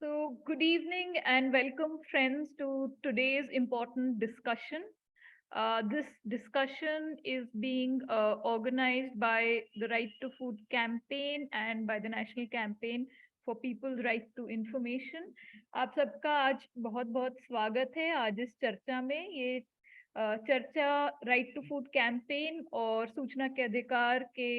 So, good evening and welcome, friends, to today's important discussion. This discussion is being organized by the Right to Food campaign and by the National Campaign for People's Right to Information. आप सबका आज बहुत बहुत स्वागत है आज इस चर्चा में। ये चर्चा राइट टू फूड कैंपेन और सूचना के अधिकार के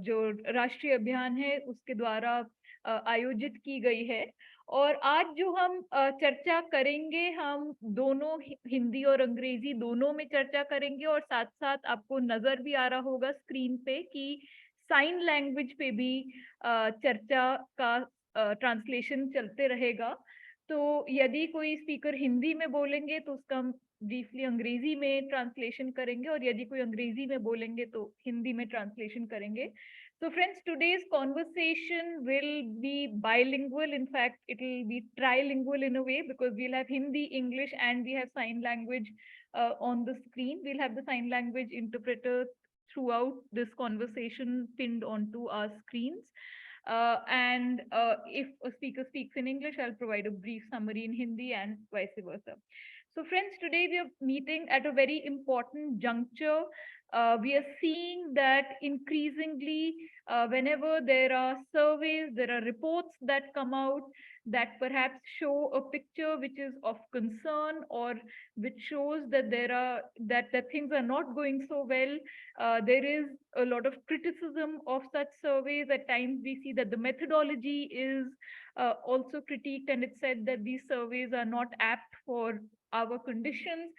जो राष्ट्रीय अभियान है उसके द्वारा आयोजित की गई है। और आज जो हम चर्चा करेंगे, हम दोनों हिंदी और अंग्रेजी दोनों में चर्चा करेंगे और साथ साथ आपको नजर भी आ रहा होगा स्क्रीन पे कि साइन लैंग्वेज पे भी चर्चा का ट्रांसलेशन चलते रहेगा। तो यदि कोई स्पीकर हिंदी में बोलेंगे तो उसका हम ब्रीफली अंग्रेजी में ट्रांसलेशन करेंगे, और यदि कोई अंग्रेजी में बोलेंगे तो हिंदी में ट्रांसलेशन करेंगे। So friends, today's conversation will be bilingual. In fact, it will be trilingual in a way because we'll have Hindi, English, and we have sign language on the screen. We'll have the sign language interpreter throughout this conversation pinned onto our screens. And if a speaker speaks in English, I'll provide a brief summary in Hindi and vice versa. So friends, today we are meeting at a very important juncture. We are seeing that increasingly, whenever there are surveys, there are reports that come out that perhaps show a picture which is of concern or which shows that that things are not going so well. There is a lot of criticism of such surveys. At times, we see that the methodology is also critiqued, and it's said that these surveys are not apt for our conditions.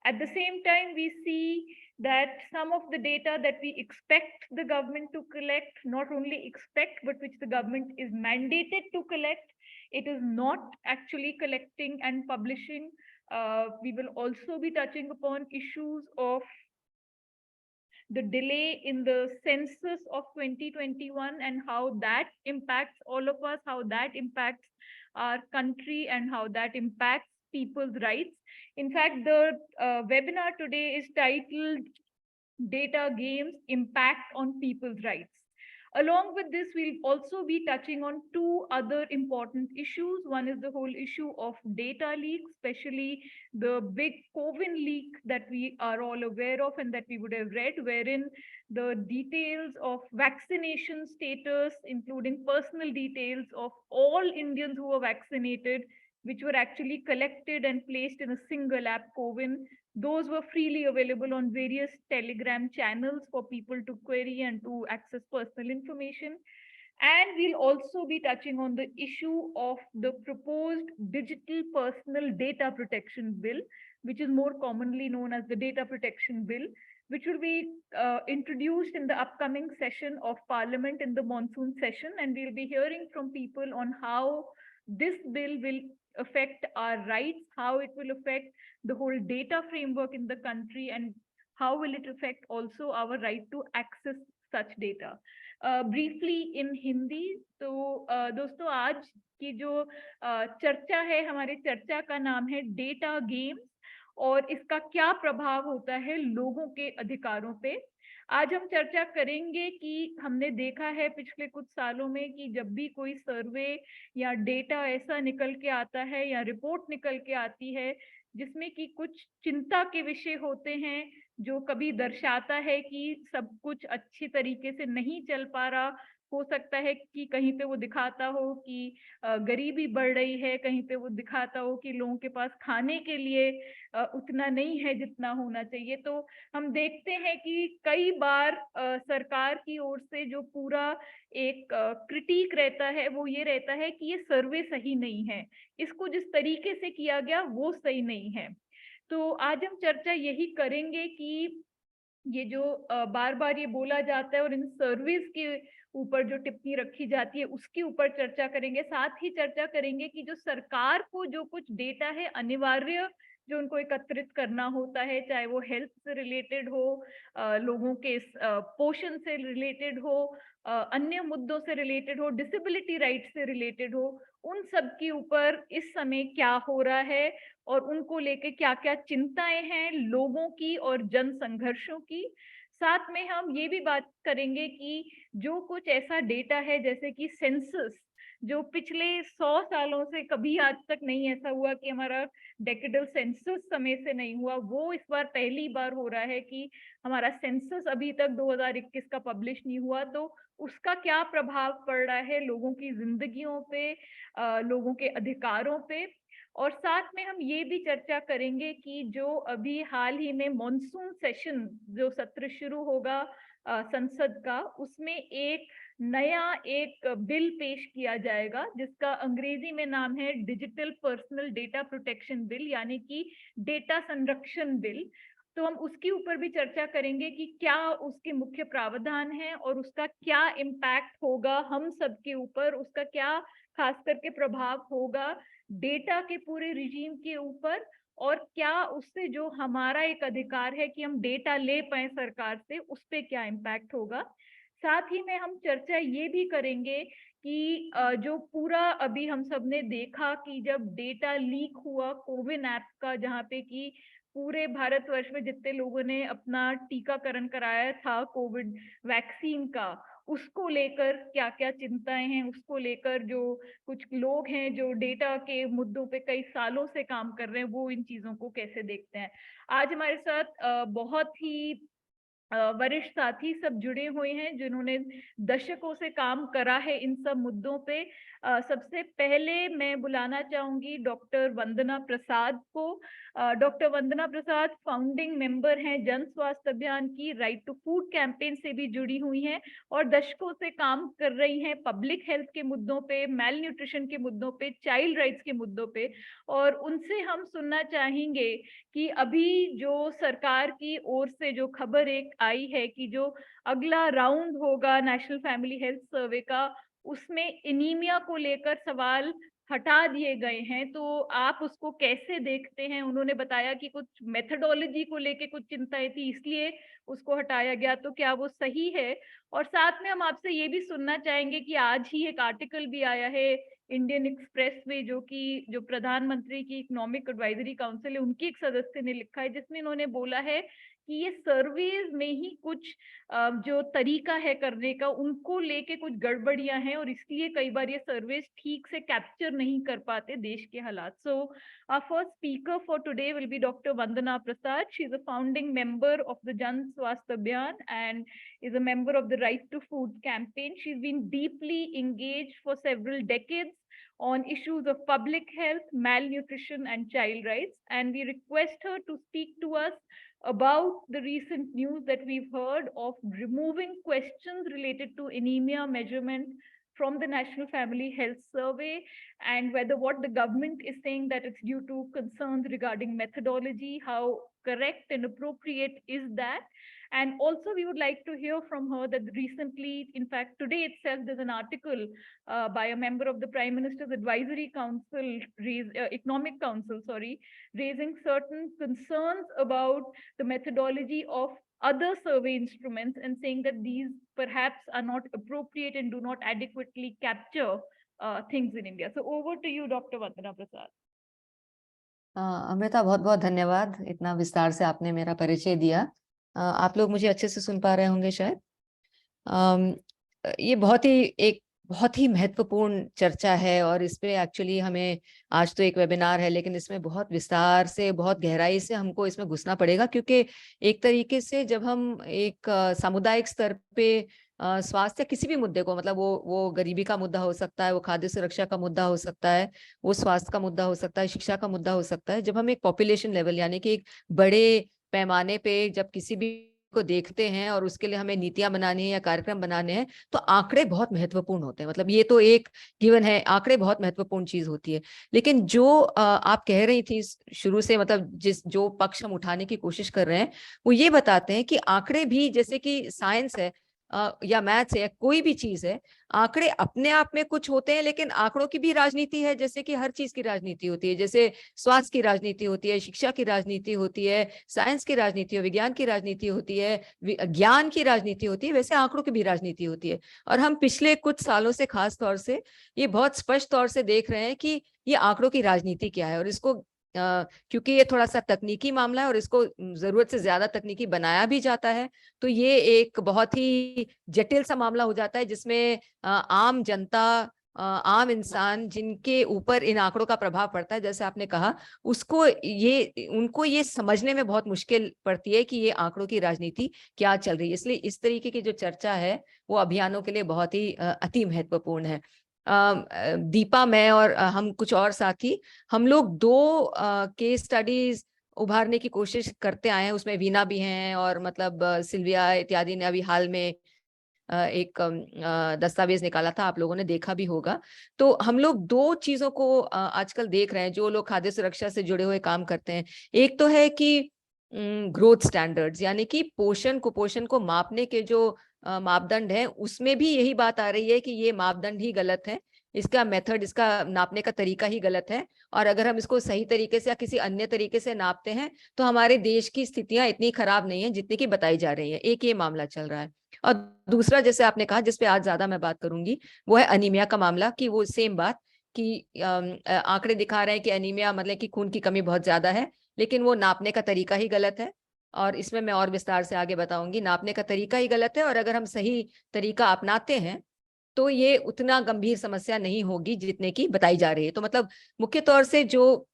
At the same time, we see that some of the data that we expect the government to collect, not only expect, but which the government is mandated to collect, it is not actually collecting and publishing. We will also be touching upon issues of the delay in the census of 2021 and how that impacts all of us, how that impacts our country, and how that impacts people's rights. In fact, the webinar today is titled Data Games Impact on People's Rights. Along with this, we'll also be touching on two other important issues. One is the whole issue of data leak, especially the big COWIN leak that we are all aware of and that we would have read, wherein the details of vaccination status, including personal details of all Indians who were vaccinated, which were actually collected and placed in a single app, COWIN, those were freely available on various Telegram channels for people to query and to access personal information. And we'll also be touching on the issue of the proposed Digital Personal Data Protection Bill, which is more commonly known as the Data Protection Bill, which will be introduced in the upcoming session of Parliament in the monsoon session. And we'll be hearing from people on how this bill will affect our rights, how it will affect the whole data framework in the country, and how will it affect also our right to access such data. Briefly in Hindi, तो दोस्तों आज की जो चर्चा है, हमारे चर्चा का नाम है डेटा गेम्स और इसका क्या प्रभाव होता है लोगों के अधिकारों पे। आज हम चर्चा करेंगे कि हमने देखा है पिछले कुछ सालों में कि जब भी कोई सर्वे या डेटा ऐसा निकल के आता है या रिपोर्ट निकल के आती है जिसमें कि कुछ चिंता के विषय होते हैं, जो कभी दर्शाता है कि सब कुछ अच्छी तरीके से नहीं चल पा रहा, हो सकता है कि कहीं पे वो दिखाता हो कि गरीबी बढ़ रही है, कहीं पे वो दिखाता हो कि लोगों के पास खाने के लिए उतना नहीं है जितना होना चाहिए। तो हम देखते हैं कि कई बार सरकार की ओर से जो पूरा एक क्रिटिक रहता है वो ये रहता है कि ये सर्वे सही नहीं है, इसको जिस तरीके से किया गया वो सही नहीं है। तो आज हम चर्चा यही करेंगे कि ये जो बार बार ये बोला जाता है और इन सर्विस के ऊपर जो टिप्पणी रखी जाती है उसके ऊपर चर्चा करेंगे। साथ ही चर्चा करेंगे कि जो सरकार को जो कुछ डेटा है अनिवार्य जो उनको एकत्रित करना होता है, चाहे वो हेल्थ से रिलेटेड हो, लोगों के पोषण से रिलेटेड हो, अन्य मुद्दों से रिलेटेड हो, डिसेबिलिटी राइट से रिलेटेड हो, उन सब के ऊपर इस समय क्या हो रहा है और उनको लेके क्या-क्या चिंताएं हैं लोगों की और जन संघर्षों की। साथ में हम ये भी बात करेंगे कि जो कुछ ऐसा डेटा है जैसे कि सेंसस, जो पिछले 100 सालों से कभी आज तक नहीं ऐसा हुआ कि हमारा डेकेडल सेंसस समय से नहीं हुआ, वो इस बार पहली बार हो रहा है कि हमारा सेंसस अभी तक 2021 का पब्लिश नहीं हुआ। तो उसका क्या प्रभाव पड़ रहा है लोगों की जिंदगियों पे, लोगों के अधिकारों पे। और साथ में हम ये भी चर्चा करेंगे कि जो अभी हाल ही में मॉनसून सेशन जो सत्र शुरू होगा संसद का, उसमें एक नया एक बिल पेश किया जाएगा जिसका अंग्रेजी में नाम है digital personal data protection bill, यानी कि डेटा संरक्षण बिल। तो हम उसके ऊपर भी चर्चा करेंगे कि क्या उसके मुख्य प्रावधान हैं और उसका क्या इम्पैक्ट होगा हम सबके ऊपर, उसका क्या खास करके प्रभाव होगा डेटा के पूरे रिजीम के ऊपर, और क्या उससे जो हमारा एक अधिकार है कि हम डेटा ले पाए सरकार से, उस पर क्या इम्पैक्ट होगा। साथ ही में हम चर्चा ये भी करेंगे कि जो पूरा अभी हम सब ने देखा कि जब डेटा लीक हुआ कोविन ऐप का, जहाँ पे कि पूरे भारतवर्ष में जितने लोगों ने अपना टीकाकरण कराया था कोविड वैक्सीन का, उसको लेकर क्या क्या चिंताएं हैं, उसको लेकर जो कुछ लोग हैं जो डेटा के मुद्दों पे कई सालों से काम कर रहे हैं, वो इन चीजों को कैसे देखते हैं। आज हमारे साथ बहुत ही वरिष्ठ साथी सब जुड़े हुए हैं जिन्होंने दशकों से काम करा है इन सब मुद्दों पे। सबसे पहले मैं बुलाना चाहूंगी डॉक्टर वंदना प्रसाद को। डॉक्टर वंदना प्रसाद फाउंडिंग मेंबर हैं जन स्वास्थ्य अभियान की, राइट टू फूड कैंपेन से भी जुड़ी हुई हैं और दशकों से काम कर रही हैं पब्लिक हेल्थ के मुद्दों पे, मेल न्यूट्रिशन के मुद्दों पे, चाइल्ड राइट्स के मुद्दों पे। और उनसे हम सुनना चाहेंगे कि अभी जो सरकार की ओर से जो खबर एक आई है कि जो अगला राउंड होगा नेशनल फैमिली हेल्थ सर्वे का, उसमें एनीमिया को लेकर सवाल हटा दिए गए हैं, तो आप उसको कैसे देखते हैं। उन्होंने बताया कि कुछ मेथडोलॉजी को लेके कुछ चिंताएं थी इसलिए उसको हटाया गया, तो क्या वो सही है। और साथ में हम आपसे ये भी सुनना चाहेंगे कि आज ही एक आर्टिकल भी आया है इंडियन एक्सप्रेस में, जो कि जो प्रधानमंत्री की इकोनॉमिक एडवाइजरी काउंसिल है उनकी एक सदस्य ने लिखा है, जिसमें इन्होंने बोला है कि ये सर्वेज में ही कुछ जो तरीका है करने का उनको लेके कुछ गड़बड़ियां हैं और इसलिए कई बार ये सर्वेज ठीक से कैप्चर नहीं कर पाते देश के हालात। सो our first speaker for today will be Dr. Vandana Prasad. She is a founding member of the Jan Swasthya Abhiyan and is a member of the Right to Food campaign. She's been deeply engaged for several decades on issues of public health, malnutrition, and child rights. And we request her to speak to us about the recent news that we've heard of removing questions related to anemia measurement from the National Family Health Survey, and whether what the government is saying that it's due to concerns regarding methodology, how correct and appropriate is that. And also we would like to hear from her that recently, in fact today itself, there's an article by a member of the Prime Minister's Advisory Council, Economic Council, sorry, raising certain concerns about the methodology of other survey instruments and saying that these perhaps are not appropriate and do not adequately capture things in India. So over to you, Dr. Vandana Prasad. Amrita, बहुत बहुत धन्यवाद, इतना विस्तार से आपने मेरा परिचय दिया। आप लोग मुझे अच्छे से सुन पा रहे होंगे शायद। ये बहुत ही महत्वपूर्ण चर्चा है और इस पे एक्चुअली हमें आज तो एक वेबिनार है, लेकिन इसमें बहुत विस्तार से, बहुत गहराई से हमको इसमें घुसना पड़ेगा, क्योंकि एक तरीके से जब हम एक सामुदायिक स्तर पे स्वास्थ्य किसी भी मुद्दे को, मतलब वो गरीबी का मुद्दा हो सकता है, वो खाद्य सुरक्षा का मुद्दा हो सकता है, वो स्वास्थ्य का मुद्दा हो सकता है, शिक्षा का मुद्दा हो सकता है, जब हम एक पॉपुलेशन लेवल यानी कि एक बड़े पैमाने पे जब किसी भी को देखते हैं और उसके लिए हमें नीतियां बनानी है या कार्यक्रम बनाने हैं, तो आंकड़े बहुत महत्वपूर्ण होते हैं। मतलब ये तो एक गिवन है, आंकड़े बहुत महत्वपूर्ण चीज होती है। लेकिन जो आप कह रही थी शुरू से, मतलब जो पक्ष हम उठाने की कोशिश कर रहे हैं वो ये बताते हैं कि आंकड़े भी, जैसे कि साइंस है या मैथ्स है या कोई भी चीज है, आंकड़े अपने आप में कुछ होते हैं, लेकिन आंकड़ों की भी राजनीति है। जैसे कि हर चीज की राजनीति होती है, जैसे स्वास्थ्य की राजनीति होती है, शिक्षा की राजनीति होती है, साइंस की राजनीति, विज्ञान की राजनीति होती है, ज्ञान की राजनीति होती है, वैसे आंकड़ों की भी राजनीति होती है। और हम पिछले कुछ सालों से खास तौर से ये बहुत स्पष्ट तौर से देख रहे हैं कि ये आंकड़ों की राजनीति क्या है। और इसको क्योंकि ये थोड़ा सा तकनीकी मामला है और इसको जरूरत से ज्यादा तकनीकी बनाया भी जाता है, तो ये एक बहुत ही जटिल सा मामला हो जाता है, जिसमें आम जनता आम इंसान जिनके ऊपर इन आंकड़ों का प्रभाव पड़ता है, जैसे आपने कहा, उनको ये समझने में बहुत मुश्किल पड़ती है कि ये आंकड़ों की राजनीति क्या चल रही है। इसलिए इस तरीके की जो चर्चा है वो अभियानों के लिए बहुत ही अति महत्वपूर्ण है। दीपा, मैं और हम कुछ और साथी, हम लोग 2 केस स्टडीज उभारने की कोशिश करते आए हैं। उसमें वीना भी हैं और मतलब सिल्विया इत्यादि ने अभी हाल में एक दस्तावेज निकाला था, आप लोगों ने देखा भी होगा। तो हम लोग 2 चीजों को आजकल देख रहे हैं जो लोग खाद्य सुरक्षा से जुड़े हुए काम करते हैं। एक तो है कि ग्रोथ स्टैंडर्ड्स, यानी कि पोषण कुपोषण को मापने के जो मापदंड है, उसमें भी यही बात आ रही है कि ये मापदंड ही गलत है, इसका मेथड, इसका नापने का तरीका ही गलत है। और अगर हम इसको सही तरीके से या किसी अन्य तरीके से नापते हैं तो हमारे देश की स्थितियां इतनी खराब नहीं है जितनी की बताई जा रही है। एक ये मामला चल रहा है। और दूसरा, जैसे आपने कहा, जिसपे आज ज्यादा मैं बात करूंगी, वो है अनीमिया का मामला। कि वो सेम बात कि आंकड़े दिखा रहे हैं कि अनीमिया मतलब कि खून की कमी बहुत ज्यादा है, लेकिन वो नापने का तरीका ही गलत है। और इसमें मैं और विस्तार से आगे बताऊंगी, नापने का तरीका ही गलत है। और अगर हम सही तरीका अपनाते हैं तो ये उतना गंभीर समस्या नहीं होगी जितने की बताई जा रही है। तो मतलब मुख्य तौर से जो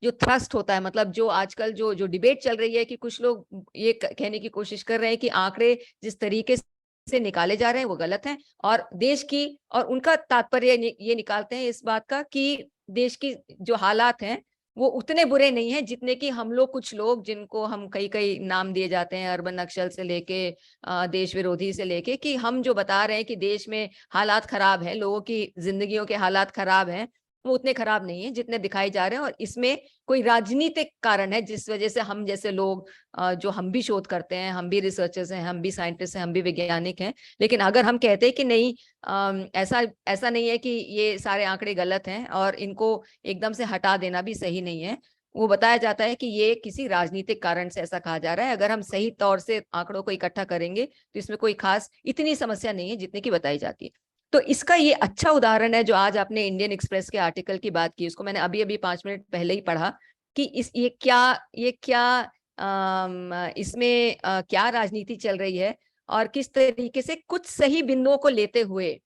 जो थ्रस्ट होता है, मतलब जो आजकल जो जो डिबेट चल रही है, कि कुछ लोग ये कहने की कोशिश कर रहे हैं कि आंकड़े जिस तरीके से निकाले जा रहे हैं वो गलत हैं, और देश की, और उनका तात्पर्य ये निकालते हैं इस बात का कि देश की जो हालात हैं वो उतने बुरे नहीं हैं जितने कि हम लोग, कुछ लोग जिनको हम कई कई नाम दिए जाते हैं, अर्बन नक्सल से लेके देश विरोधी से लेके, कि हम जो बता रहे हैं कि देश में हालात खराब हैं, लोगों की जिंदगियों के हालात खराब हैं, वो उतने खराब नहीं है जितने दिखाई जा रहे हैं। और इसमें कोई राजनीतिक कारण है जिस वजह से हम जैसे लोग, जो हम भी शोध करते हैं, हम भी रिसर्चर्स हैं, हम भी साइंटिस्ट हैं, हम भी वैज्ञानिक हैं, लेकिन अगर हम कहते हैं कि नहीं, ऐसा ऐसा नहीं है कि ये सारे आंकड़े गलत हैं और इनको एकदम से हटा देना भी सही नहीं है, वो बताया जाता है कि ये किसी राजनीतिक कारण से ऐसा कहा जा रहा है। अगर हम सही तौर से आंकड़ों को इकट्ठा करेंगे तो इसमें कोई खास इतनी समस्या नहीं है जितनी की बताई जाती है। तो इसका ये अच्छा उदाहरण है जो आज आपने इंडियन एक्सप्रेस के आर्टिकल की बात की, उसको मैंने अभी अभी 5 मिनट पहले ही पढ़ा, कि इस ये क्या इसमें क्या राजनीति चल रही है, और किस तरीके से कुछ सही बिंदुओं को लेते हुए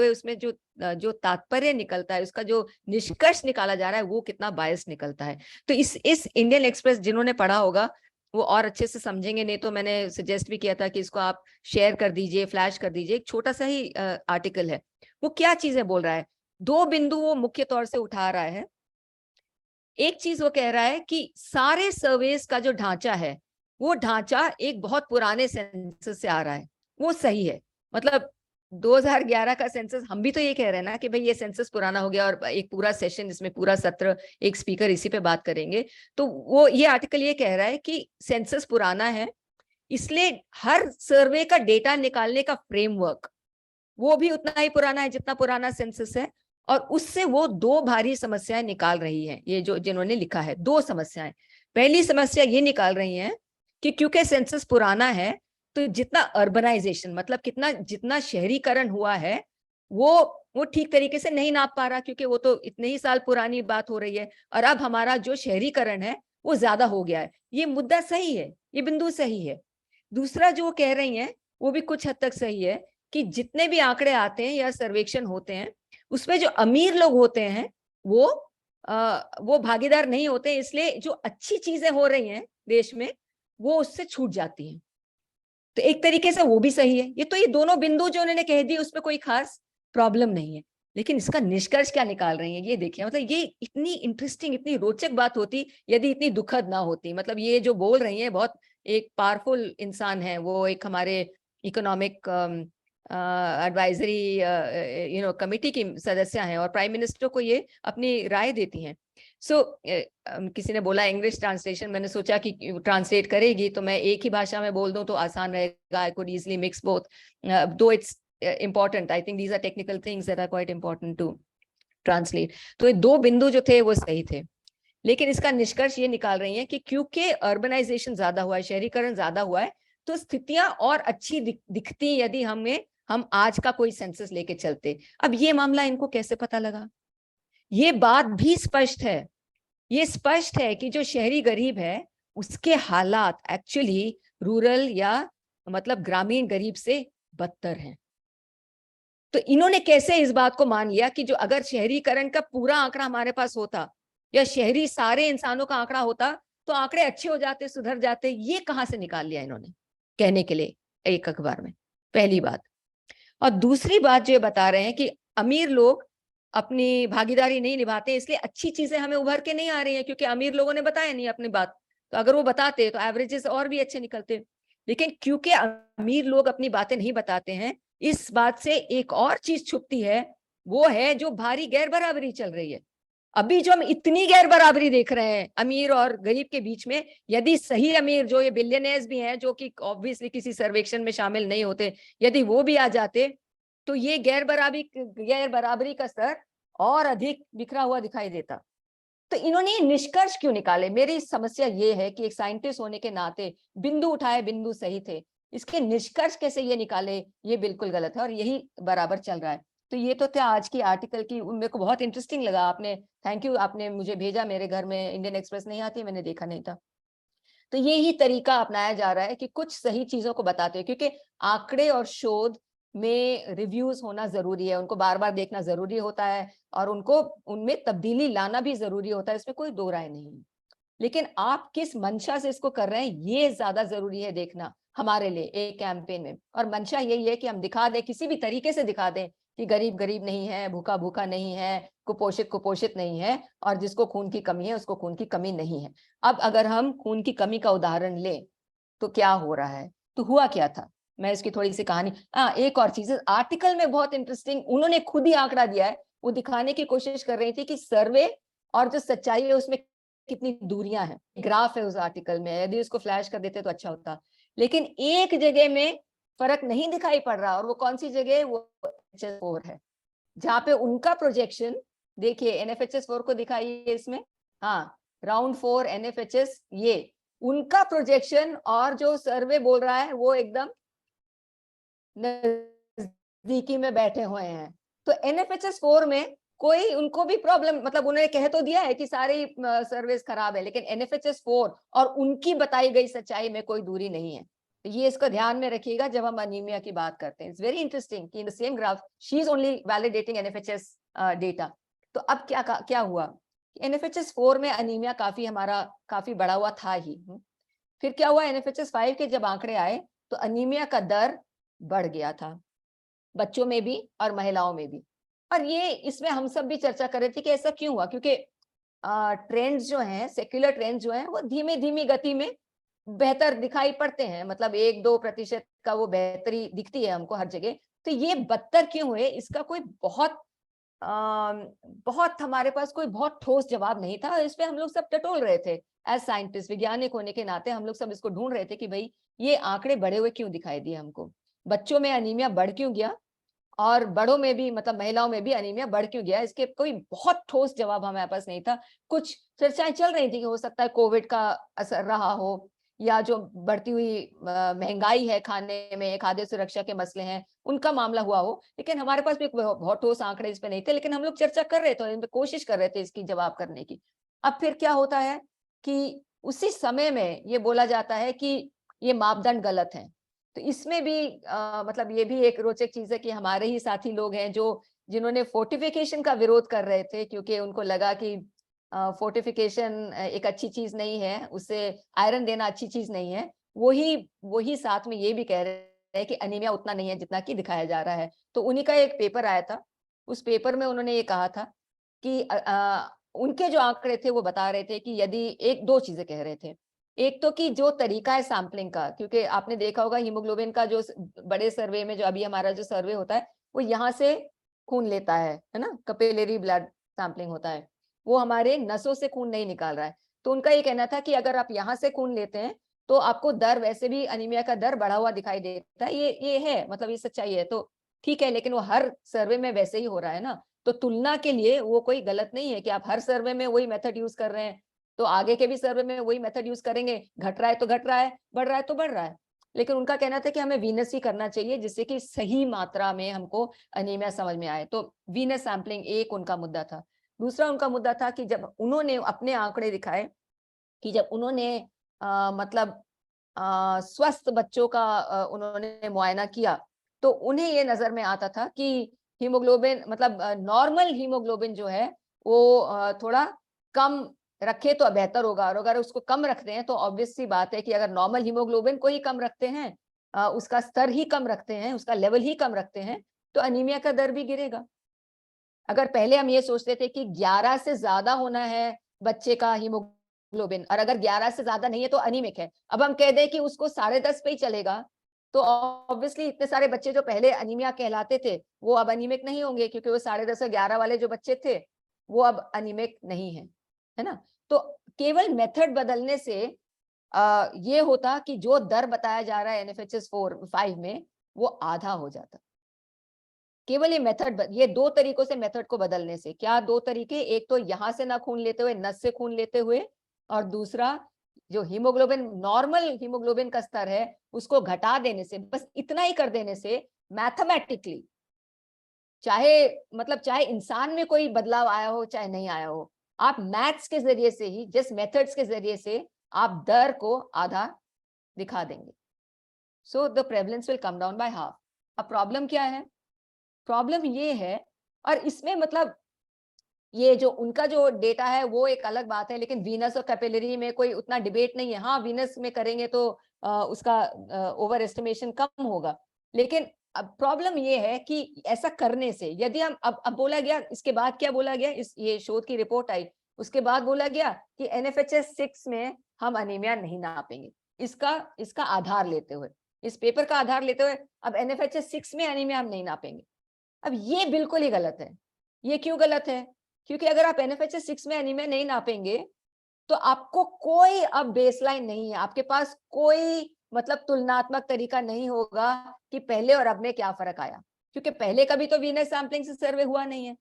उसमें जो जो तात्पर्य निकलता है, उसका जो निष्कर्ष निकाला जा रहा है, वो कितना बायस निकलता है। तो इस इंडियन एक्सप्रेस जिन्होंने पढ़ा होगा वो और अच्छे से समझेंगे। नहीं तो मैंने सजेस्ट भी किया था कि इसको आप शेयर कर दीजिए, फ्लैश कर दीजिए। एक छोटा सा ही आर्टिकल है, वो क्या चीजें बोल रहा है। 2 बिंदु वो मुख्य तौर से उठा रहा है। एक चीज वो कह रहा है कि सारे सर्वेस का जो ढांचा है, वो ढांचा एक बहुत पुराने सेंसस से आ रहा है। वो सही है, मतलब 2011 का सेंसस, हम भी तो ये कह रहे हैं ना कि भाई ये सेंसस पुराना हो गया, और एक पूरा सेशन, इसमें पूरा सत्र, एक स्पीकर इसी पे बात करेंगे। तो वो ये आर्टिकल ये कह रहा है कि सेंसस पुराना है, इसलिए हर सर्वे का डेटा निकालने का फ्रेमवर्क वो भी उतना ही पुराना है जितना पुराना सेंसस है। और उससे वो 2 भारी समस्याएं निकाल रही है, ये जो जिन्होंने लिखा है, 2 समस्याएं। पहली समस्या ये निकाल रही है कि क्योंकि सेंसस पुराना है तो जितना अर्बनाइजेशन, मतलब कितना जितना शहरीकरण हुआ है, वो वो ठीक तरीके से नहीं नाप पा रहा, क्योंकि वो तो इतने ही साल पुरानी बात हो रही है। और अब हमारा जो शहरीकरण है वो ज्यादा हो गया है। ये मुद्दा सही है, ये बिंदु सही है। दूसरा जो वो कह रही है वो भी कुछ हद तक सही है, कि जितने भी आंकड़े आते हैं या सर्वेक्षण होते हैं, उसमें जो अमीर लोग होते हैं वो वो भागीदार नहीं होते, इसलिए जो अच्छी चीजें हो रही हैं देश में वो उससे छूट जाती हैं। तो एक तरीके से वो भी सही है। ये दोनों बिंदु जो उन्होंने कह दिए उसमें कोई खास प्रॉब्लम नहीं है। लेकिन इसका निष्कर्ष क्या निकाल रही है ये देखिए। मतलब ये इतनी इंटरेस्टिंग, इतनी रोचक बात होती यदि इतनी दुखद ना होती। मतलब ये जो बोल रही है बहुत एक पावरफुल इंसान है, वो एक हमारे इकोनॉमिक एडवाइजरी कमिटी की सदस्य हैं, और प्राइम मिनिस्टर को ये अपनी राय देती हैं। सो किसी ने बोला इंग्लिश ट्रांसलेशन, मैंने सोचा कि ट्रांसलेट करेगी तो मैं एक ही भाषा में बोल दूं तो आसान रहेगा। I could easily mix both, दो it's important. I think these are technical things that are quite important to translate. तो ये 2 बिंदु जो थे वो सही थे, लेकिन इसका निष्कर्ष ये निकाल रही है कि क्योंकि अर्बनाइजेशन ज्यादा हुआ है, शहरीकरण ज्यादा हुआ है, तो स्थितियां और अच्छी दिखती यदि हम आज का कोई सेंसस लेके चलते। अब ये मामला इनको कैसे पता लगा? ये बात भी स्पष्ट है, ये स्पष्ट है कि जो शहरी गरीब है उसके हालात एक्चुअली रूरल या मतलब ग्रामीण गरीब से बदतर हैं। तो इन्होंने कैसे इस बात को मान लिया कि जो अगर शहरीकरण का पूरा आंकड़ा हमारे पास होता या शहरी सारे इंसानों का आंकड़ा होता तो आंकड़े अच्छे हो जाते, सुधर जाते। ये कहां से निकाल लिया इन्होंने कहने के लिए एक अखबार में, पहली बात। और दूसरी बात जो बता रहे हैं कि अमीर लोग अपनी भागीदारी नहीं निभाते, इसलिए अच्छी चीजें हमें उभर के नहीं आ रही हैं, क्योंकि अमीर लोगों ने बताया नहीं अपनी बात। तो अगर वो बताते तो एवरेजेस और भी अच्छे निकलते, लेकिन क्योंकि अमीर लोग अपनी बातें नहीं बताते हैं, इस बात से एक और चीज छुपती है, वो है जो भारी गैर बराबरी चल रही है। अभी जो हम इतनी गैर बराबरी देख रहे हैं अमीर और गरीब के बीच में, यदि सही अमीर जो ये बिलियनर्स भी हैं, जो कि ऑब्वियसली किसी सर्वेक्षण में शामिल नहीं होते, यदि वो भी आ जाते तो ये गैर बराबरी का स्तर और अधिक बिखरा हुआ दिखाई देता। तो इन्होंने निष्कर्ष क्यों निकाले? मेरी समस्या ये है कि एक साइंटिस्ट होने के नाते बिंदु उठाए, बिंदु सही थे, इसके निष्कर्ष कैसे ये निकाले, ये बिल्कुल गलत है और यही बराबर चल रहा है। तो ये तो था आज की आर्टिकल की, मेरे को बहुत इंटरेस्टिंग लगा। आपने थैंक यू, आपने मुझे भेजा, मेरे घर में इंडियन एक्सप्रेस नहीं आती, मैंने देखा नहीं था। तो ये ही तरीका अपनाया जा रहा है कि कुछ सही चीजों को बताते हैं, क्योंकि आंकड़े और शोध में रिव्यूज होना जरूरी है, उनको बार बार देखना जरूरी होता है और उनको उनमें तब्दीली लाना भी जरूरी होता है, इसमें कोई दो राय नहीं है। लेकिन आप किस मंशा से इसको कर रहे हैं ये ज्यादा जरूरी है देखना हमारे लिए एक कैंपेन में। और मंशा यही है कि हम दिखा दें, किसी भी तरीके से दिखा दें कि गरीब गरीब नहीं है, भूखा भूखा नहीं है, कुपोषित कुपोषित नहीं है, और जिसको खून की कमी है उसको खून की कमी नहीं है। अब अगर हम खून की कमी का उदाहरण लें तो क्या हो रहा है, तो हुआ क्या था, मैं इसकी थोड़ी सी कहानी। एक और चीज आर्टिकल में बहुत इंटरेस्टिंग, उन्होंने खुद ही आंकड़ा दिया है, वो दिखाने की कोशिश कर रही थी कि सर्वे और जो सच्चाई है उसमें कितनी दूरियां हैं। ग्राफ है उस आर्टिकल में, यदि उसको फ्लैश कर देते तो अच्छा होता। लेकिन एक जगह में फर्क नहीं दिखाई पड़ रहा, और वो कौन सी जगह है? वो NFHS 4 है, जहां पे उनका प्रोजेक्शन देखिए, NFHS 4 को दिखाइए इसमें, हाँ राउंड 4 NFHS, ये उनका प्रोजेक्शन और जो सर्वे बोल रहा है वो एकदम नजदीकी में बैठे हुए हैं। तो NFHS 4 में कोई उनको भी प्रॉब्लम, मतलब उन्होंने कह तो दिया है कि सारी सर्विस खराब है, लेकिन NFHS 4 और उनकी बताई गई सच्चाई में कोई दूरी नहीं है। तो ये इसको ध्यान में रखिएगा जब हम अनीमिया की बात करते हैं। इट्स वेरी इंटरेस्टिंग कि in the same graph she is only validating NFHS data. तो अब क्या हुआ, NFHS 4 में अनीमिया काफी बढ़ा हुआ था ही। फिर क्या हुआ, NFHS 5 के जब आंकड़े आए तो अनीमिया का दर बढ़ गया था, बच्चों में भी और महिलाओं में भी। और ये इसमें हम सब भी चर्चा कर रहे थे कि ऐसा क्यों हुआ, क्योंकि ट्रेंड्स जो हैं, सेक्युलर ट्रेंड्स जो हैं, वो धीमे धीमी गति में बेहतर दिखाई पड़ते हैं, मतलब 1-2% का वो बेहतरी दिखती है हमको हर जगह। तो ये बदतर क्यों हुए, इसका कोई बहुत हमारे पास कोई बहुत ठोस जवाब नहीं था। इस पे हम लोग सब टटोल रहे थे, एज साइंटिस्ट, वैज्ञानिक होने के नाते हम लोग सब इसको ढूंढ रहे थे कि भाई ये आंकड़े बढ़े हुए क्यों दिखाई दिए हमको, बच्चों में अनीमिया बढ़ क्यों गया और बड़ों में भी, मतलब महिलाओं में भी अनीमिया बढ़ क्यों गया। इसके कोई बहुत ठोस जवाब हमारे पास नहीं था। कुछ चर्चाएं चल रही थी कि हो सकता है कोविड का असर रहा हो, या जो बढ़ती हुई महंगाई है, खाने में खाद्य सुरक्षा के मसले हैं, उनका मामला हुआ हो, लेकिन हमारे पास भी बहुत ठोस आंकड़े इस पे नहीं थे। लेकिन हम लोग चर्चा कर रहे थे, इन पे कोशिश कर रहे थे इसकी जवाब करने की। अब फिर क्या होता है कि उसी समय में ये बोला जाता है कि ये मापदंड गलत हैं। तो इसमें भी मतलब ये भी एक रोचक चीज है कि हमारे ही साथी लोग हैं जो जिन्होंने फोर्टिफिकेशन का विरोध कर रहे थे, क्योंकि उनको लगा कि फोर्टिफिकेशन एक अच्छी चीज नहीं है, उससे आयरन देना अच्छी चीज नहीं है। वही साथ में ये भी कह रहे हैं कि अनीमिया उतना नहीं है जितना कि दिखाया जा रहा है। तो उन्हीं का एक पेपर आया था, उस पेपर में उन्होंने ये कहा था कि उनके जो आंकड़े थे वो बता रहे थे कि यदि एक दो चीजें कह रहे थे। एक तो कि जो तरीका है सैम्पलिंग का, क्योंकि आपने देखा होगा हीमोग्लोबिन का जो बड़े सर्वे में, जो अभी हमारा जो सर्वे होता है, वो यहाँ से खून लेता है ना, कैपिलरी ब्लड सैम्पलिंग होता है, वो हमारे नसों से खून नहीं निकाल रहा है। तो उनका ये कहना था कि अगर आप यहाँ से खून लेते हैं तो आपको दर, वैसे भी अनीमिया का दर बढ़ा हुआ दिखाई देता है, ये है, मतलब ये सच्चाई है, तो ठीक है, लेकिन वो हर सर्वे में वैसे ही हो रहा है ना। तो तुलना के लिए वो कोई गलत नहीं है कि आप हर सर्वे में वही मेथड यूज कर रहे हैं, तो आगे के भी सर्वे में वही मेथड यूज करेंगे, घट रहा है तो घट रहा है, बढ़ रहा है तो बढ़ रहा है। लेकिन उनका कहना था कि हमें वीनस ही करना चाहिए, जिससे कि सही मात्रा में हमको अनीमिया समझ में आए। तो वीनस सैम्पलिंग एक उनका मुद्दा था। दूसरा उनका मुद्दा था कि जब उन्होंने अपने आंकड़े दिखाए कि जब उन्होंने मतलब स्वस्थ बच्चों का उन्होंने मुआयना किया, तो उन्हें ये नजर में आता था कि हीमोग्लोबिन मतलब नॉर्मल हीमोग्लोबिन जो है वो थोड़ा कम रखे तो बेहतर होगा, और अगर उसको कम रखते हैं तो ऑब्वियस सी बात है कि अगर नॉर्मल हीमोग्लोबिन को ही कम रखते हैं, उसका स्तर ही कम रखते हैं, उसका लेवल ही कम रखते हैं, तो अनीमिया का दर भी गिरेगा। अगर पहले हम ये सोचते थे कि 11 से ज्यादा होना है बच्चे का हीमोग्लोबिन, और अगर 11 से ज्यादा नहीं है तो अनीमिक है, अब हम कह दें कि उसको 10.5 पे ही चलेगा, तो ऑब्वियसली इतने सारे बच्चे जो पहले अनीमिया कहलाते थे वो अब अनीमिक नहीं होंगे, क्योंकि वो 10.5 और 11 वाले जो बच्चे थे वो अब अनीमिक नहीं है ना। तो केवल मेथड बदलने से ये होता कि जो दर बताया जा रहा है NFHS 4-5 में वो आधा हो जाता। केवल ये मेथड, ये दो तरीकों से मेथड को बदलने से। क्या दो तरीके? एक तो यहां से ना खून लेते हुए, नस से खून लेते हुए, और दूसरा जो हीमोग्लोबिन, नॉर्मल हीमोग्लोबिन का स्तर है उसको घटा देने से, बस इतना ही कर देने से मैथमेटिकली, चाहे इंसान में कोई बदलाव आया हो चाहे नहीं आया हो, आप मैथ्स के जरिए से ही, जिस मेथड्स के जरिए से आप दर को आधा दिखा देंगे। So the prevalence will come down by half. अब प्रॉब्लम क्या है? प्रॉब्लम ये है, और इसमें मतलब ये जो उनका जो डेटा है वो एक अलग बात है, लेकिन वीनस और कैपिलरी में कोई उतना डिबेट नहीं है। हाँ, वीनस में करेंगे तो उसका ओवर एस्टिमेशन कम होगा, लेकिन अब प्रॉब्लम ये है कि ऐसा करने से यदि हम अब बोला गया, इसके बाद क्या बोला गया, इस ये शोध की रिपोर्ट आई उसके बाद बोला गया कि NFHS 6 में हम अनीमिया नहीं नापेंगे। इसका आधार लेते हुए, इस पेपर का आधार लेते हुए, अब NFHS 6 में अनीमिया हम नहीं नापेंगे। अब ये बिल्कुल ही गलत है। ये क्यों गलत है? क्योंकि अगर आप NFHS 6 में एनीमिया नहीं नापेंगे तो आपको कोई अब बेसलाइन नहीं है, आपके पास कोई मतलब तुलनात्मक तरीका नहीं होगा कि पहले और अब में क्या फर्क आया, क्योंकि पहले कभी तो वीनस सैंपलिंग से सर्वे हुआ नहीं है,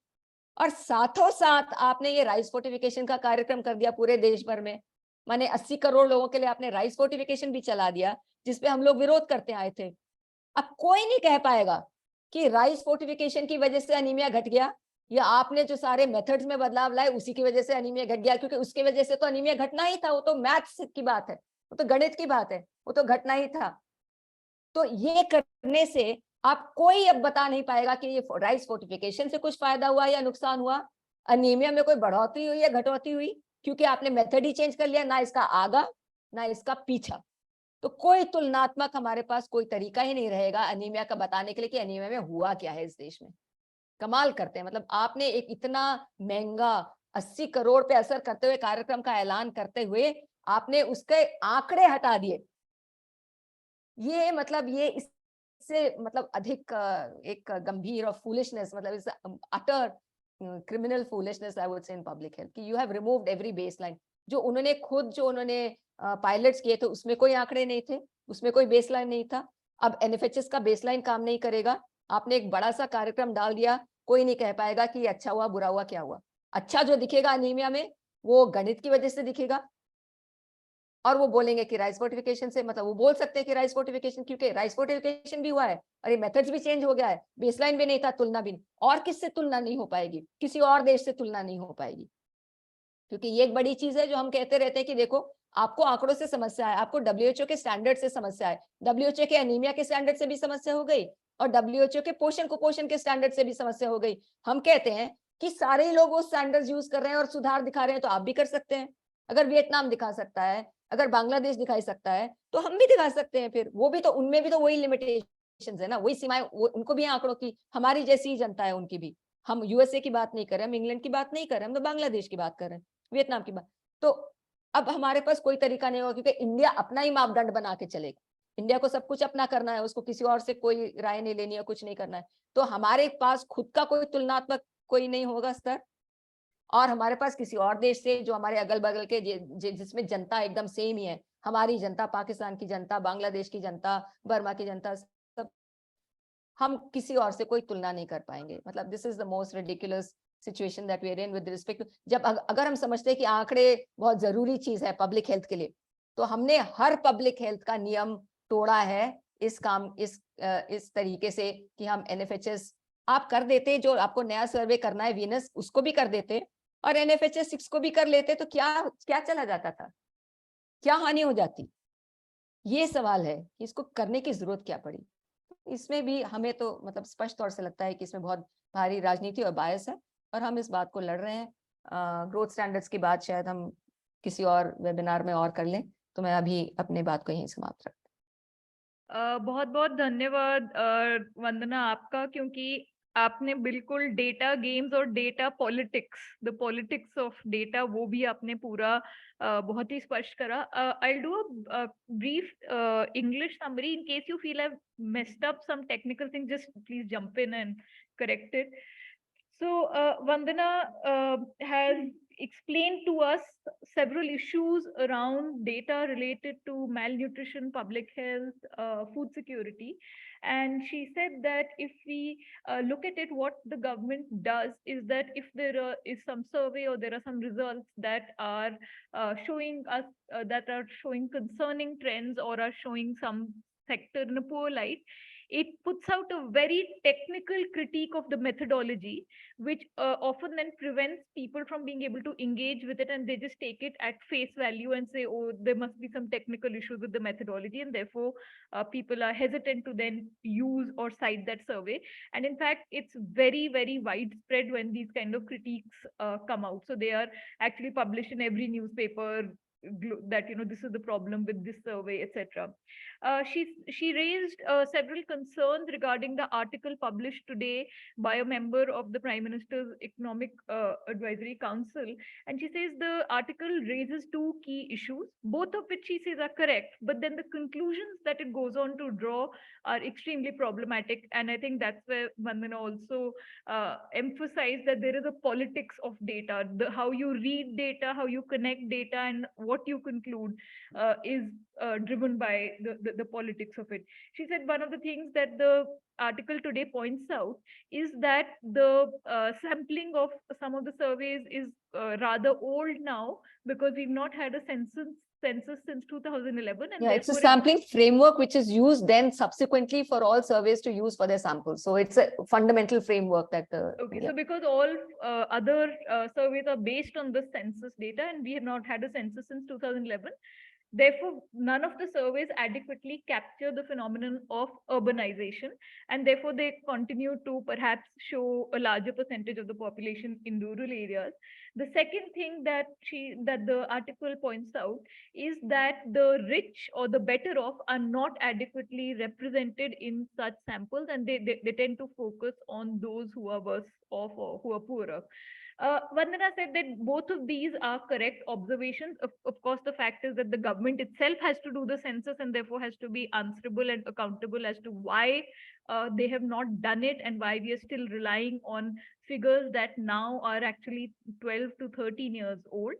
और साथों साथ आपने ये राइस फोर्टिफिकेशन का कार्यक्रम कर दिया पूरे देश भर में। माने 80 करोड़ लोगों के लिए आपने राइस फोर्टिफिकेशन भी चला दिया, जिसपे हम लोग विरोध करते आए थे। अब कोई नहीं कह पाएगा कि राइस फोर्टिफिकेशन की वजह से अनीमिया घट गया, या आपने जो सारे मेथड्स में बदलाव लाए उसी की वजह से अनीमिया घट गया, क्योंकि उसकी वजह से तो अनीमिया घटना ही था, वो तो मैथ्स की बात है, वो तो गणित की बात है, वो तो घटना ही था। तो ये करने से आप कोई अब बता नहीं पाएगा कि ये राइस फोर्टिफिकेशन से कुछ फायदा हुआ या नुकसान हुआ, अनीमिया में कोई बढ़ोतरी हुई या घटोतरी हुई, क्योंकि आपने मेथड ही चेंज कर लिया, ना इसका आगा ना इसका पीछा। तो कोई तुलनात्मक हमारे पास कोई तरीका ही नहीं रहेगा अनीमिया का बताने के लिए कि अनीमिया में हुआ क्या है इस देश में। कमाल करते हैं, मतलब आपने एक इतना महंगा 80 करोड़ पे असर करते हुए कार्यक्रम का ऐलान करते हुए आपने उसके आंकड़े हटा दिए। ये मतलब ये इससे मतलब अधिक एक गंभीर और फूलिशनेस, मतलब इस utter criminal foolishness I would say in public health, कि you have removed every baseline. जो उन्होंने पायलट्स किए थे उसमें कोई आंकड़े नहीं थे, उसमें कोई बेसलाइन नहीं था। अब NFHS का बेसलाइन काम नहीं करेगा, आपने एक बड़ा सा कार्यक्रम डाल दिया, कोई नहीं कह पाएगा कि अच्छा हुआ बुरा हुआ क्या हुआ। अच्छा जो दिखेगा अनीमिया में वो गणित की वजह से दिखेगा, और वो बोलेंगे कि राइस फोर्टिफिकेशन से, मतलब वो बोल सकते हैं कि राइस फोर्टिफिकेशन, क्योंकि राइस फोर्टिफिकेशन भी हुआ है और ये मेथड्स भी चेंज हो गया है, बेसलाइन भी नहीं था, तुलना भी नहीं। और किससे तुलना नहीं हो पाएगी? किसी और देश से तुलना नहीं हो पाएगी, क्योंकि ये एक बड़ी चीज है जो हम कहते रहते हैं कि देखो आपको आंकड़ों से समस्या है, आपको WHO के स्टैंडर्ड से समस्या है, WHO के एनीमिया के स्टैंडर्ड से भी समस्या हो गई, और WHO के पोषण कुपोषण के स्टैंडर्ड से भी समस्या हो गई। हम कहते हैं कि सारे ही लोग वो स्टैंडर्ड्स यूज कर रहे हैं और सुधार दिखा रहे हैं, तो आप भी कर सकते हैं। अगर वियतनाम दिखा सकता है, अगर बांग्लादेश दिखा सकता है, तो हम भी दिखा सकते हैं। फिर वो भी तो, उनमें भी तो वही लिमिटेशंस है ना, वही सीमाएं, उनको भी आंकड़ों की, हमारी जैसी जनता है उनकी भी। हम USA की बात नहीं कर रहे, हम इंग्लैंड की बात नहीं कर रहे, हम तो बांग्लादेश की बात कर रहे हैं, वियतनाम की बात। तो अब हमारे पास कोई तरीका नहीं होगा, क्योंकि इंडिया अपना ही मापदंड बना के चलेगा। इंडिया को सब कुछ अपना करना है, उसको किसी और से कोई राय नहीं लेनी है, कुछ नहीं करना है। तो हमारे पास खुद का कोई तुलनात्मक कोई नहीं होगा स्तर, और हमारे पास किसी और देश से जो हमारे अगल बगल के जिसमें जनता एकदम सेम ही है, हमारी जनता, पाकिस्तान की जनता, बांग्लादेश की जनता, बर्मा की जनता, सब, हम किसी और से कोई तुलना नहीं कर पाएंगे। मतलब this is the most ridiculous situation that we are in with respect. जब अगर हम समझते हैं कि आंकड़े बहुत जरूरी चीज है पब्लिक हेल्थ के लिए, तो हमने हर पब्लिक हेल्थ का नियम तोड़ा है इस तरीके से कि हम NFHS आप कर देते, जो आपको नया सर्वे करना है वीनस उसको भी कर देते, और NFHS 6 को भी कर लेते, तो क्या क्या चला जाता था, क्या हानि हो जाती? ये सवाल है कि इसको करने की जरूरत क्या पड़ी। इसमें भी हमें तो मतलब स्पष्ट तौर से लगता है कि इसमें बहुत भारी राजनीति और बायस है, और हम इस बात को लड़ रहे हैं। ग्रोथ स्टैंडर्ड्स की बात शायद हम किसी और वेबिनार में और कर लें, तो मैं अभी अपनी बात को यहीं समाप्त रखती बहुत बहुत धन्यवाद वंदना आपका, क्योंकि आपने बिल्कुल डेटा गेम्स और data politics, the politics of data, वो भी आपने पूरा बहुत ही स्पष्ट करा. I do a brief English summary in case you feel I messed up some technical thing, just please jump in and correct it. So, Vandana has explained to us several issues around data related to malnutrition, public health, food security. And she said that if we look at it, what the government does is that if there is some survey or there are some results that are showing us, that are showing concerning trends or are showing some sector in a poor light, it puts out a very technical critique of the methodology, which often then prevents people from being able to engage with it, and they just take it at face value and say, oh, there must be some technical issues with the methodology, and therefore people are hesitant to then use or cite that survey. And in fact, it's very, very widespread when these kind of critiques come out. So they are actually published in every newspaper, that this is the problem with this survey, etc. She raised several concerns regarding the article published today by a member of the Prime Minister's Economic Advisory Council. And she says the article raises two key issues, both of which she says are correct, but then the conclusions that it goes on to draw are extremely problematic. And I think that's where Vandana also emphasized that there is a politics of data, how you read data, how you connect data, and what you conclude is driven by the politics of it. She said one of the things that the article today points out is that the sampling of some of the surveys is rather old now, because we've not had a census since 2011, and Yeah, it's a therefore sampling framework which is used then subsequently for all surveys to use for their samples. So it's a fundamental framework that okay, yeah. so because all other surveys are based on the census data, and we have not had a census since 2011, therefore, none of the surveys adequately capture the phenomenon of urbanization, and therefore they continue to perhaps show a larger percentage of the population in rural areas. The second thing that the article points out is that the rich or the better off are not adequately represented in such samples, and they tend to focus on those who are worse off or who are poorer. Vandana said that both of these are correct observations. Of course, the fact is that the government itself has to do the census and therefore has to be answerable and accountable as to why they have not done it and why we are still relying on figures that now are actually 12 to 13 years old.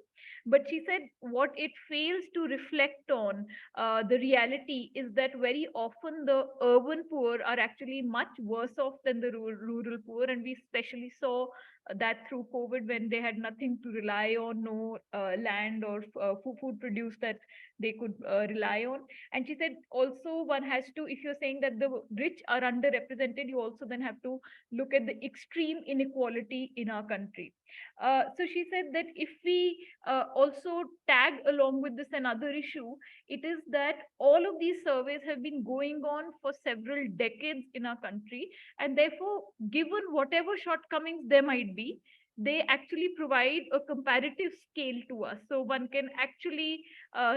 But she said what it fails to reflect on, the reality is that very often the urban poor are actually much worse off than the rural poor. And we especially saw that through COVID, when they had nothing to rely on, no land or food produce that they could rely on. And she said also one has to, if you're saying that the rich are underrepresented, you also then have to look at the extreme inequality in our country. So she said that if we also tag along with this another issue, it is that all of these surveys have been going on for several decades in our country, and therefore, given whatever shortcomings there might be, they actually provide a comparative scale to us. So one can actually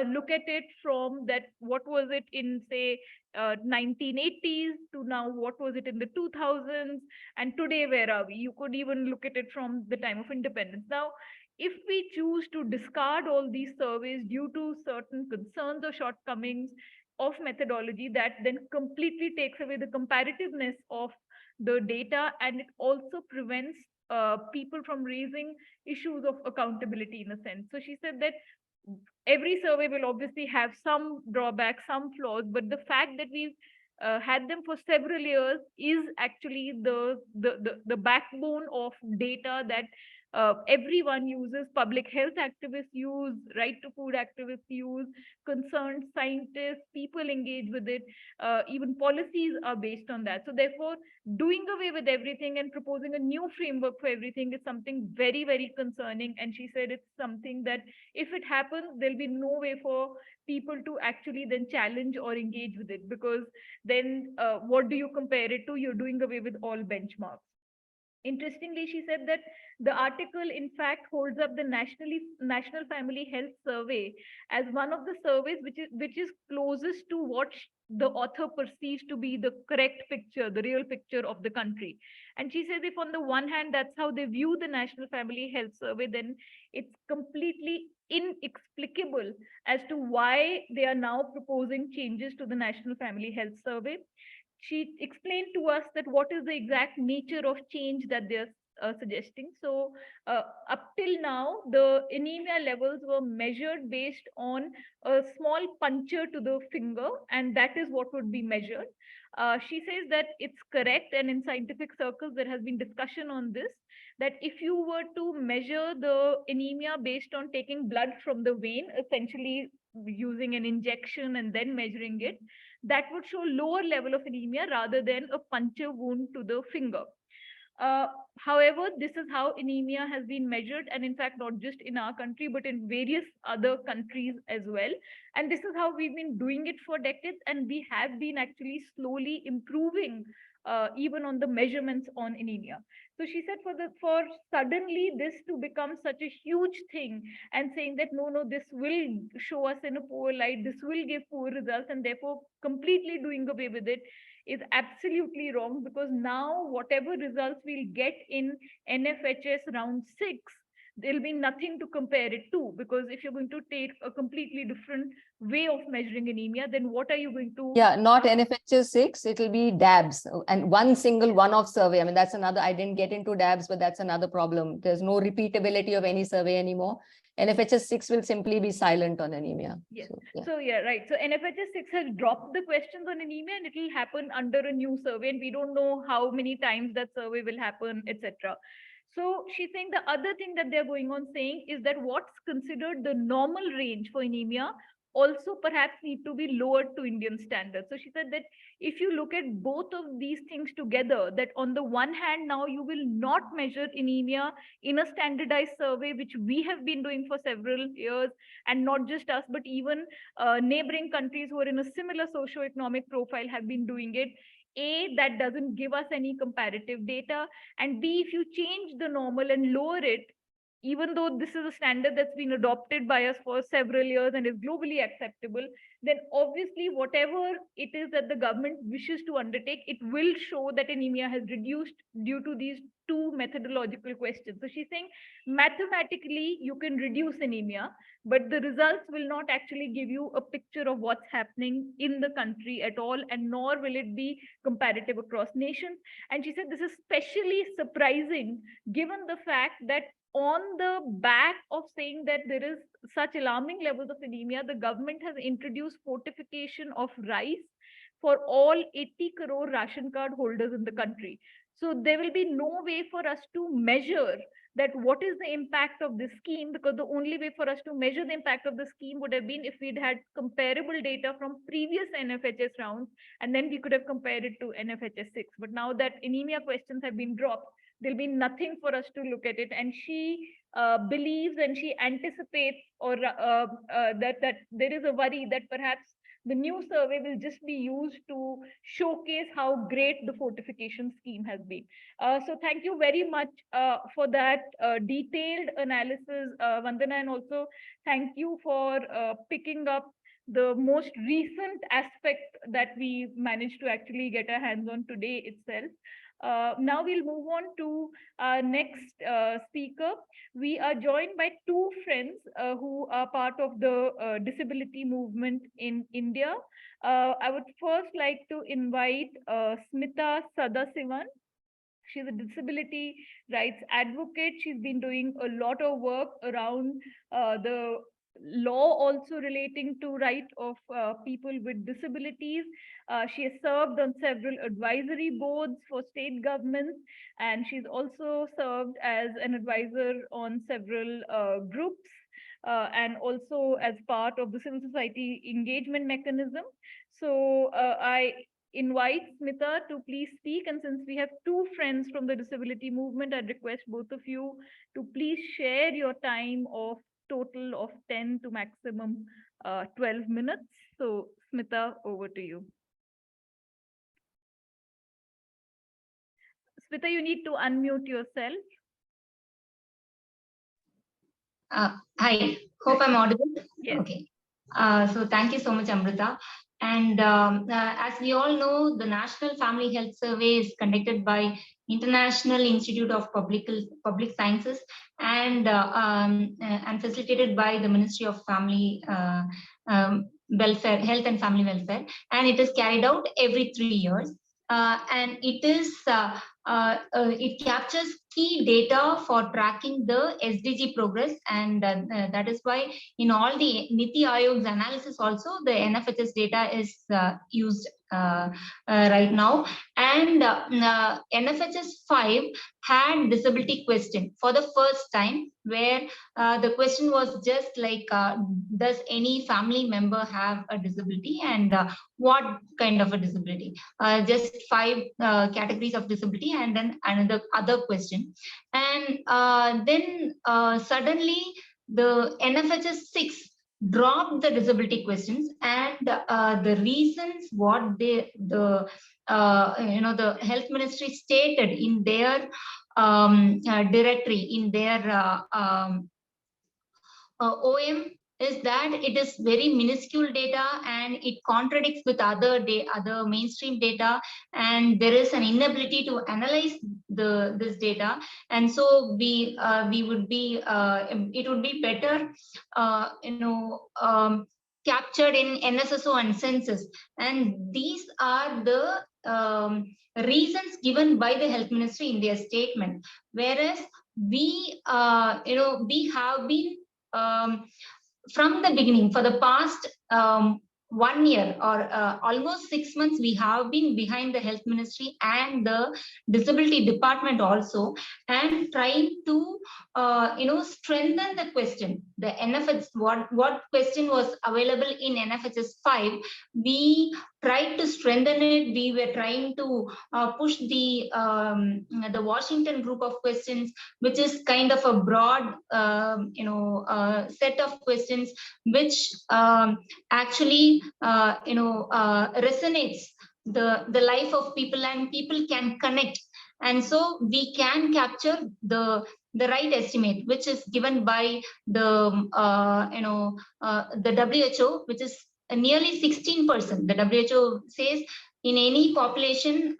look at it from that, what was it in, say, 1980s to now what was it in the 2000s, and today where are we? You could even look at it from the time of independence. Now, if we choose to discard all these surveys due to certain concerns or shortcomings of methodology, that then completely takes away the comparativeness of the data, and it also prevents people from raising issues of accountability in a sense. So she said that every survey will obviously have some drawbacks, some flaws, but the fact that we've had them for several years is actually the backbone of data that everyone uses, public health activists use, right to food activists use, concerned scientists, people engage with it, even policies are based on that. So therefore, doing away with everything and proposing a new framework for everything is something very, very concerning. And she said it's something that if it happens, there'll be no way for people to actually then challenge or engage with it, because then what do you compare it to? You're doing away with all benchmarks. Interestingly, she said that the article, in fact, holds up the National Family Health Survey as one of the surveys which is closest to what the author perceives to be the correct picture, the real picture of the country. And she says if on the one hand that's how they view the National Family Health Survey, then it's completely inexplicable as to why they are now proposing changes to the National Family Health Survey. She explained to us that what is the exact nature of change that they're suggesting. So up till now, the anemia levels were measured based on a small puncture to the finger, and that is what would be measured. She says that it's correct, and in scientific circles there has been discussion on this, that if you were to measure the anemia based on taking blood from the vein, essentially using an injection and then measuring it, that would show lower level of anemia rather than a puncture wound to the finger. Uh, However, this is how anemia has been measured, and in fact, not just in our country, but in various other countries as well. And this is how we've been doing it for decades, and we have been actually slowly improving even on the measurements on anemia. So she said for suddenly this to become such a huge thing, and saying that no, this will show us in a poor light, this will give poor results, and therefore completely doing away with it is absolutely wrong, because now whatever results we'll get in NFHS round 6, there'll be nothing to compare it to, because if you're going to take a completely different way of measuring anemia, then what are you going to? Yeah, not NFHS 6, it'll be DABS and one single one-off survey. I mean, that's another, I didn't get into DABS, but that's another problem. There's no repeatability of any survey anymore. NFHS 6 will simply be silent on anemia. Yes. So, yeah. So yeah, right. So NFHS 6 has dropped the questions on anemia, and it will happen under a new survey, and we don't know how many times that survey will happen, etc. So she's saying the other thing that they're going on saying is that what's considered the normal range for anemia also perhaps need to be lowered to Indian standards. So she said that if you look at both of these things together, that on the one hand, now you will not measure anemia in a standardized survey, which we have been doing for several years, and not just us, but even neighboring countries who are in a similar socio-economic profile have been doing it. A, that doesn't give us any comparative data, and B, if you change the normal and lower it, even though this is a standard that's been adopted by us for several years and is globally acceptable, then obviously whatever it is that the government wishes to undertake, it will show that anemia has reduced due to these two methodological questions. So she's saying mathematically you can reduce anemia, but the results will not actually give you a picture of what's happening in the country at all, and nor will it be comparative across nations. And she said this is especially surprising given the fact that on the back of saying that there is such alarming levels of anemia, the government has introduced fortification of rice for all 80 crore ration card holders in the country. So there will be no way for us to measure that what is the impact of this scheme, because the only way for us to measure the impact of the scheme would have been if we'd had comparable data from previous NFHS rounds, and then we could have compared it to NFHS 6. But now that anemia questions have been dropped, there'll be nothing for us to look at it. And she believes and she anticipates, or that there is a worry that perhaps the new survey will just be used to showcase how great the fortification scheme has been. So thank you very much for that detailed analysis, Vandana, and also thank you for picking up the most recent aspect that we managed to actually get our hands on today itself. Now we'll move on to our next speaker. We are joined by two friends who are part of the disability movement in India. I would first like to invite Smita Sadasivan. She's a disability rights advocate. She's been doing a lot of work around the law also relating to right of people with disabilities. She has served on several advisory boards for state governments, and she's also served as an advisor on several groups, and also as part of the civil society engagement mechanism. So I invite Smita to please speak, and since we have two friends from the disability movement, I'd request both of you to please share your time of total of 10 to maximum 12 minutes. So, Smita, over to you. Smita, you need to unmute yourself. Hi, hope I'm audible. Yes. Okay. So thank you so much, Amrita. And as we all know, the National Family Health Survey is conducted by International Institute of Public Sciences and facilitated by the Ministry of Family Welfare, Health and Family Welfare, and it is carried out every 3 years. And it captures key data for tracking the SDG progress, and that is why in all the Niti Ayog's analysis also the NFHS data is used right now. And NFHS 5 had disability question for the first time, where the question was just like, does any family member have a disability, and what kind of a disability? Just 5 categories of disability, and then another other question. And then suddenly the NFHS 6 dropped the disability questions, and the reasons what the health ministry stated in their directory, in their OM, is that it is very minuscule data and it contradicts with other mainstream data, and there is an inability to analyze this data. And so we would be it would be better captured in NSSO and Census, and these are the reasons given by the health ministry in their statement. Whereas we we have been from the beginning, for the past 1 year or almost 6 months, we have been behind the health ministry and the disability department also, and trying to strengthen the question. The NFHS, what question was available in NFHS 5, we tried to strengthen it. We were trying to push the Washington group of questions, which is kind of a broad set of questions which actually resonates the life of people, and people can connect, and so we can capture the right estimate, which is given by the WHO, which is nearly 16%. The WHO says in any population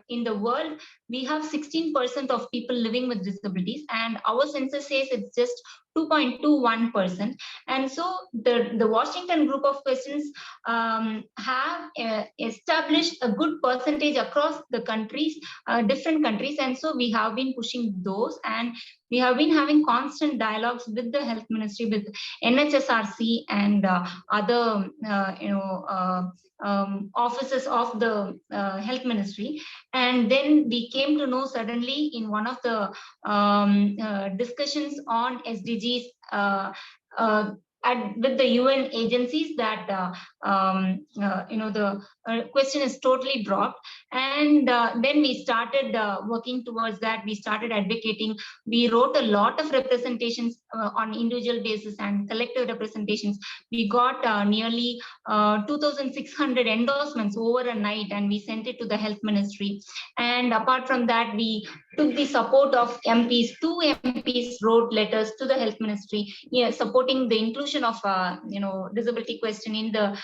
in the world, we have 16% of people living with disabilities, and our census says it's just 2.21%. And so the Washington group of questions have established a good percentage across the countries, different countries, and so we have been pushing those, and we have been having constant dialogues with the health ministry, with NHSRC and other offices of the health ministry. And then we came to know suddenly in one of the discussions on SDGs with the UN agencies that the question is totally dropped. And then we started working towards that. We started advocating. We wrote a lot of representations on individual basis and collective representations. We got nearly 2,600 endorsements over a night, and we sent it to the health ministry. And apart from that, we took the support of MPs. 2 MPs wrote letters to the health ministry, supporting the inclusion of disability question in the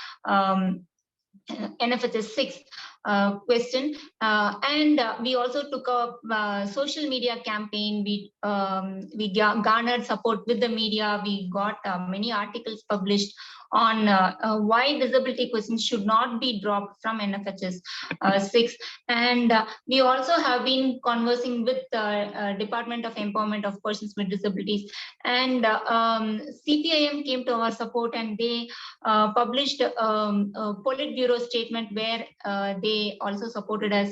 NFHS 6. question. And we also took a social media campaign. We garnered support with the media. We got many articles published on why disability questions should not be dropped from NFHS 6. And we also have been conversing with Department of Empowerment of Persons with Disabilities, and CPIM came to our support, and they published a Politburo statement where they also supported us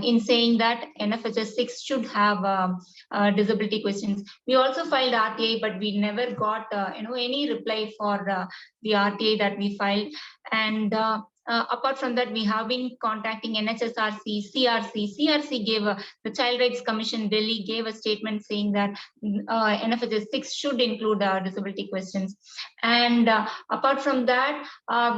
in saying that NFHS 6 should have disability questions. We also filed RTA, but we never got any reply for the RTA that we filed. And apart from that, we have been contacting NHSRC, CRC. CRC gave the Child Rights Commission Delhi gave a statement saying that NFHS 6 should include disability questions. And apart from that,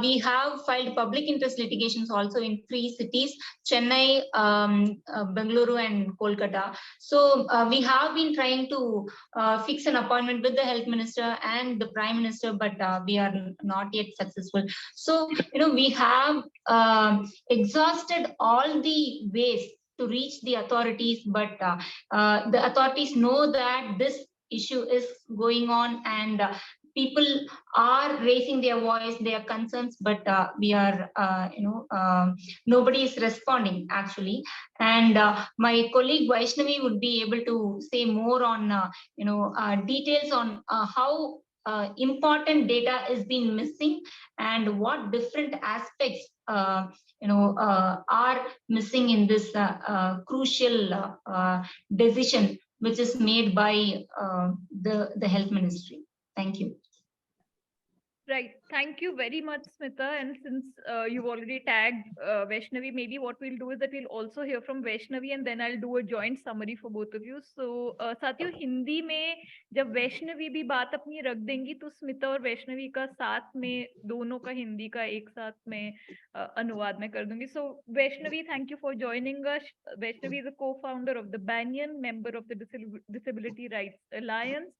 we have filed public interest litigations also in 3 cities: Chennai, Bengaluru, and Kolkata. So we have been trying to fix an appointment with the Health Minister and the Prime Minister, but we are not yet successful. So we have exhausted all the ways to reach the authorities, but the authorities know that this issue is going on, and people are raising their voice, their concerns, but we are nobody is responding actually. And my colleague Vaishnavi would be able to say more on details on how important data is being missing, and what different aspects are missing in this crucial decision which is made by the Health Ministry. Thank you. Right. Thank you very much, Smita. And since you've already tagged Vaishnavi, maybe what we'll do is that we'll also hear from Vaishnavi, and then I'll do a joint summary for both of you. So साथियों, हिंदी में जब वैष्णवी भी बात अपनी रख देंगी, तो स्मिता और वैष्णवी का साथ में दोनों का हिंदी का एक साथ में अनुवाद में कर दूंगी. So Vaishnavi, thank you for joining us. Vaishnavi is a co-founder of the Banyan, member of the Disability Rights Alliance.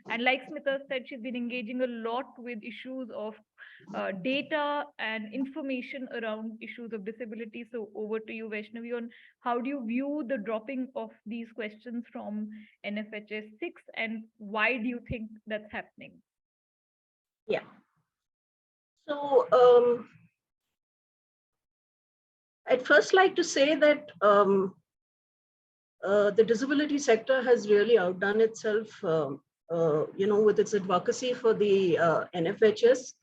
And like Smita said, she's been engaging a lot with issues of data and information around issues of disability. So over to you, Vaishnavi, on how do you view the dropping of these questions from NFHS 6, and why do you think that's happening? Yeah. So I'd first like to say that the disability sector has really outdone itself with its advocacy for the NFHS.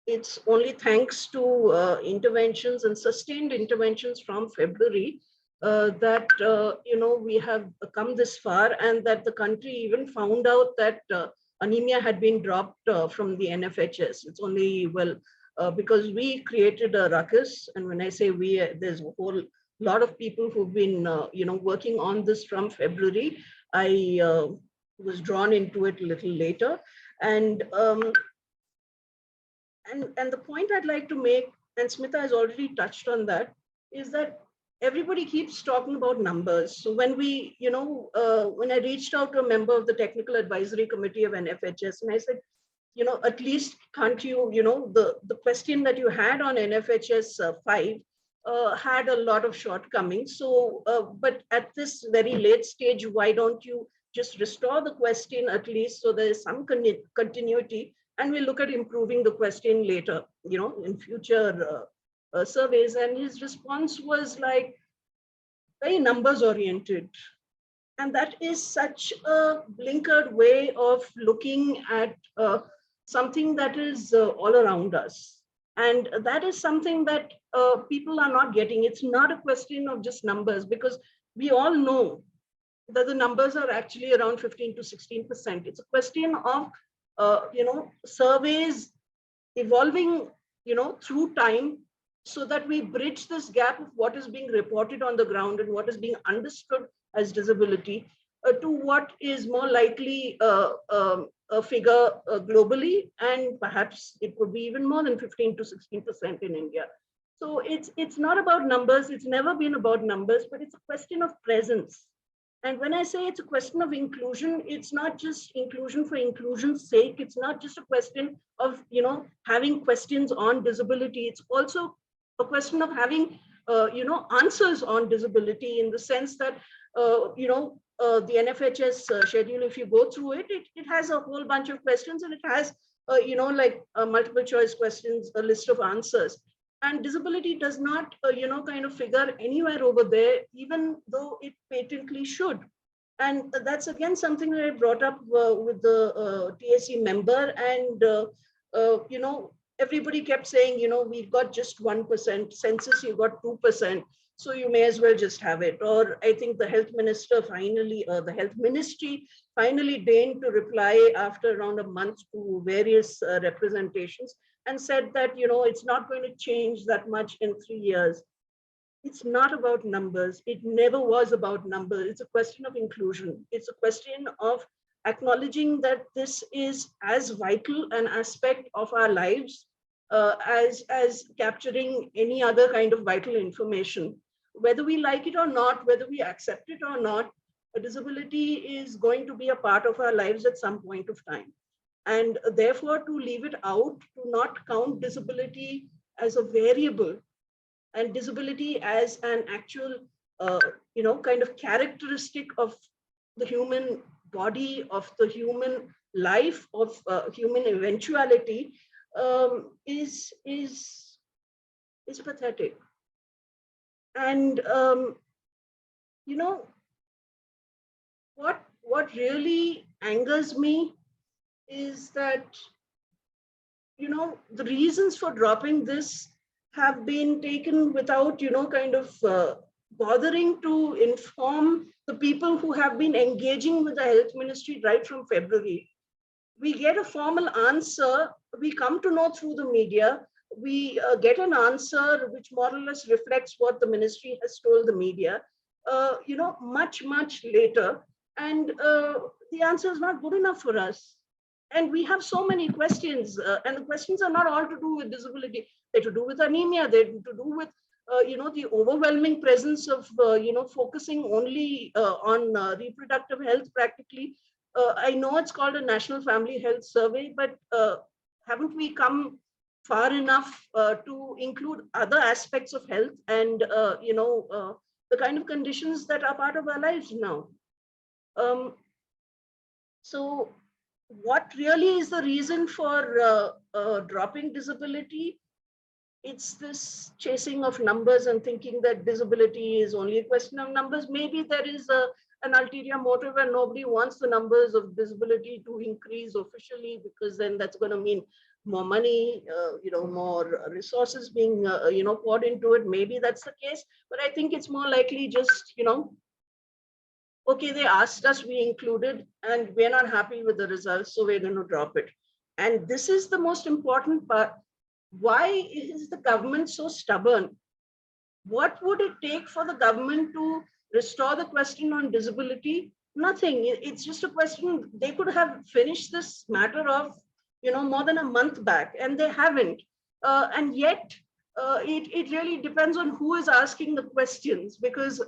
It's only thanks to interventions and sustained interventions from February that we have come this far, and that the country even found out that anemia had been dropped from the NFHS. It's only because we created a ruckus, and when I say we, there's a whole lot of people who've been working on this from February. I was drawn into it a little later, and the point I'd like to make, and Smita has already touched on that, is that everybody keeps talking about numbers. So when we, when I reached out to a member of the Technical Advisory Committee of NFHS, and I said, at least can't you, the question that you had on NFHS 5 had a lot of shortcomings. So, but at this very late stage, why don't you just restore the question at least, so there is some continuity, and we'll look at improving the question later, in future surveys. And his response was like very numbers oriented. And that is such a blinkered way of looking at something that is all around us. And that is something that people are not getting. It's not a question of just numbers, because we all know that the numbers are actually around 15 to 16%. It's a question of, surveys evolving, through time, so that we bridge this gap of what is being reported on the ground and what is being understood as disability to what is more likely a figure globally, and perhaps it could be even more than 15 to 16% in India. So it's not about numbers. It's never been about numbers, but it's a question of presence. And when I say it's a question of inclusion, it's not just inclusion for inclusion's sake. It's not just a question of, having questions on disability. It's also a question of having, answers on disability, in the sense that, the NFHS schedule, if you go through it, it has a whole bunch of questions, and it has, multiple choice questions, a list of answers. And disability does not, kind of figure anywhere over there, even though it patently should. And that's again something that I brought up with the TSC member, and everybody kept saying, we've got just 1%, census you got 2%, so you may as well just have it. Or I think the health ministry finally deigned to reply after around a month to various representations, and said that, it's not going to change that much in 3 years. It's not about numbers. It never was about numbers. It's a question of inclusion. It's a question of acknowledging that this is as vital an aspect of our lives as capturing any other kind of vital information. Whether we like it or not, whether we accept it or not, a disability is going to be a part of our lives at some point of time. And therefore, to leave it out, to not count disability as a variable, and disability as an actual, kind of characteristic of the human body, of the human life, of human eventuality, is pathetic. And what really angers me is that, the reasons for dropping this have been taken without, kind of bothering to inform the people who have been engaging with the health ministry right from February. We get a formal answer, we come to know through the media, we get an answer which more or less reflects what the ministry has told the media, much, much later. And the answer is not good enough for us. And we have so many questions, and the questions are not all to do with disability. They're to do with anemia. They're to do with, the overwhelming presence of, focusing only on reproductive health practically. I know it's called a National Family Health Survey, but haven't we come far enough to include other aspects of health and, the kind of conditions that are part of our lives now? So what really is the reason for dropping disability? It's this chasing of numbers and thinking that disability is only a question of numbers. Maybe there is an ulterior motive and nobody wants the numbers of disability to increase officially, because then that's going to mean more money, more resources being, poured into it. Maybe that's the case, but I think it's more likely just, okay, they asked us, we included, and we're not happy with the results, so we're going to drop it. And this is the most important part. Why is the government so stubborn? What would it take for the government to restore the question on disability? Nothing. It's just a question. They could have finished this matter of, more than a month back, and they haven't. And yet, it really depends on who is asking the questions, because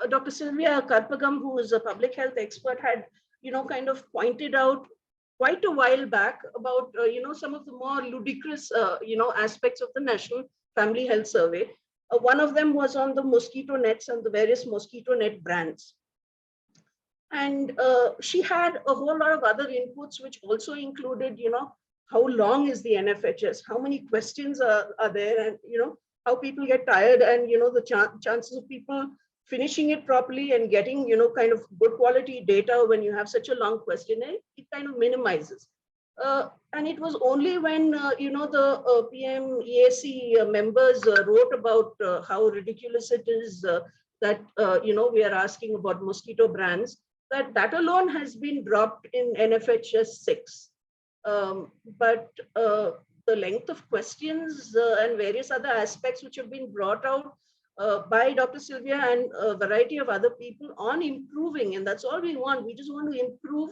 Dr. Sylvia Karpagam, who is a public health expert, had, kind of pointed out quite a while back about, some of the more ludicrous, aspects of the National Family Health Survey. One of them was on the mosquito nets and the various mosquito net brands. And she had a whole lot of other inputs, which also included, how long is the NFHS? How many questions are there? And, how people get tired, and, the chances of people finishing it properly and getting, kind of good quality data when you have such a long questionnaire, it kind of minimizes. And it was only when, the PM EAC members wrote about how ridiculous it is that, we are asking about mosquito brands, that alone has been dropped in NFHS 6. But the length of questions and various other aspects which have been brought out by Dr. Sylvia and a variety of other people on improving, and that's all we want. We just want to improve.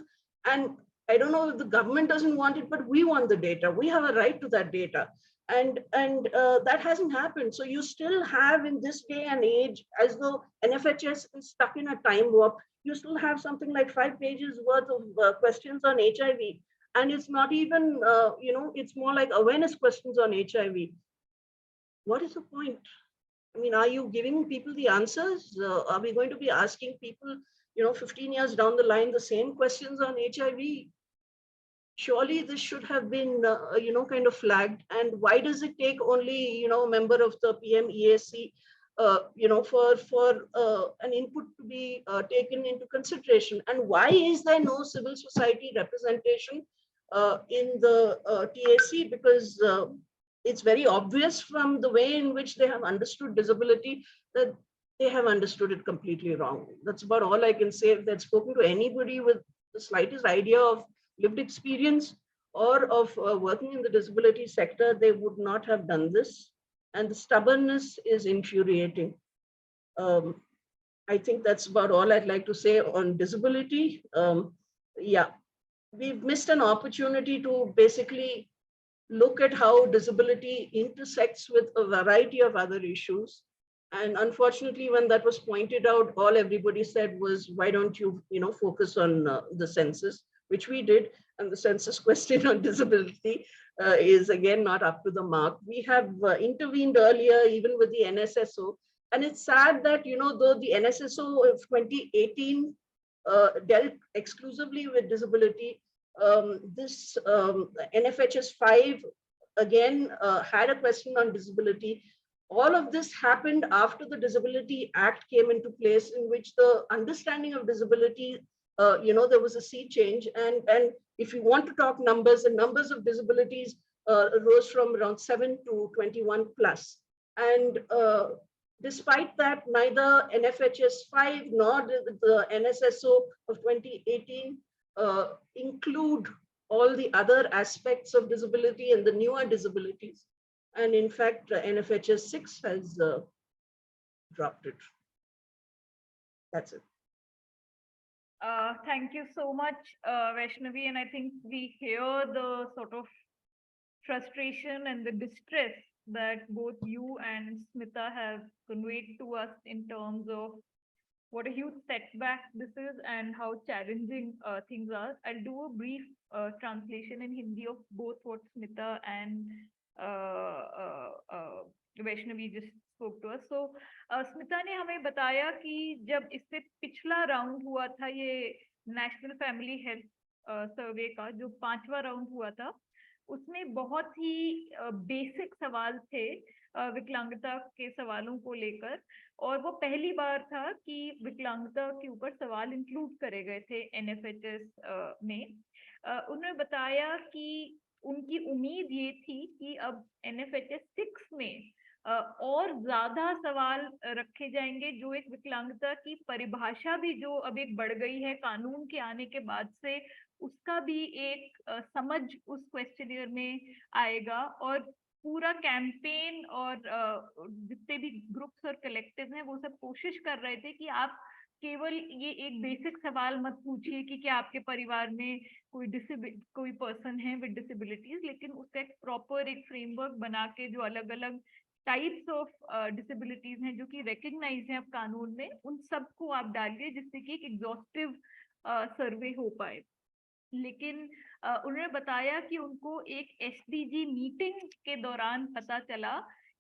And I don't know if the government doesn't want it, but we want the data. We have a right to that data. And that hasn't happened. So you still have, in this day and age, as though NFHS is stuck in a time warp, you still have something like 5 pages worth of questions on HIV. And it's not even, it's more like awareness questions on HIV. what is the point? I mean, are you giving people the answers? Are we going to be asking people, 15 years down the line, the same questions on HIV? Surely this should have been, kind of flagged. And why does it take only, a member of the PMEAC, for an input to be taken into consideration? And why is there no civil society representation in the TAC? Because it's very obvious from the way in which they have understood disability that they have understood it completely wrong. That's about all I can say. If they'd spoken to anybody with the slightest idea of lived experience or of working in the disability sector, they would not have done this. And the stubbornness is infuriating. I think that's about all I'd like to say on disability. Yeah, we've missed an opportunity to basically look at how disability intersects with a variety of other issues. And unfortunately, when that was pointed out, all everybody said was, why don't you, focus on the census, which we did. And the census question on disability is again not up to the mark. We have intervened earlier, even with the NSSO. And it's sad that, though the NSSO of 2018 dealt exclusively with disability, this NFHS 5 again had a question on disability. All of this happened after the Disability Act came into place, in which the understanding of disability, there was a sea change. And if you want to talk numbers, the numbers of disabilities rose from around 7 to 21 plus. And despite that, neither NFHS 5 nor the NSSO of 2018 include all the other aspects of disability and the newer disabilities. And in fact, NFHS 6 has dropped it. That's it. Thank you so much, Vaishnavi. And I think we hear the sort of frustration and the distress that both you and Smita have conveyed to us in terms of what a huge setback this is and how challenging things are. I'll do a brief translation in Hindi of both what Smita and Vaishnavi just spoke to us. So Smita ने हमें बताया कि जब इससे पिछला round हुआ था, ये नेशनल फैमिली हेल्थ सर्वे का जो 5वां राउंड हुआ था, उसमें बहुत ही बेसिक सवाल थे विकलांगता के सवालों को लेकर, और वो पहली बार था कि विकलांगता के ऊपर सवाल इंक्लूड करे गए थे एनएफएचएस में। उन्होंने बताया कि उनकी उम्मीद ये थी कि अब एनएफएचएस 6 में और ज्यादा सवाल रखे जाएंगे, जो एक विकलांगता की परिभाषा भी जो अब एक बढ़ गई है कानून के आने के बाद से, उसका भी एक समझ उस क्वेश्चनियर में आएगा। और पूरा कैंपेन और जितने भी ग्रुप्स और कलेक्टिव हैं वो सब कोशिश कर रहे थे कि आप केवल ये एक बेसिक सवाल मत पूछिए कि क्या आपके परिवार में कोई पर्सन है विद डिसेबिलिटीज, लेकिन उसका एक प्रॉपर एक फ्रेमवर्क बना के जो अलग अलग टाइप्स ऑफ डिसेबिलिटीज हैं जो कि रिकग्नाइज हैं अब कानून में, उन सबको आप डालिए जिससे कि एक एग्जॉस्टिव सर्वे हो पाए। लेकिन उन्होंने बताया कि उनको एक एसडीजी मीटिंग के दौरान पता चला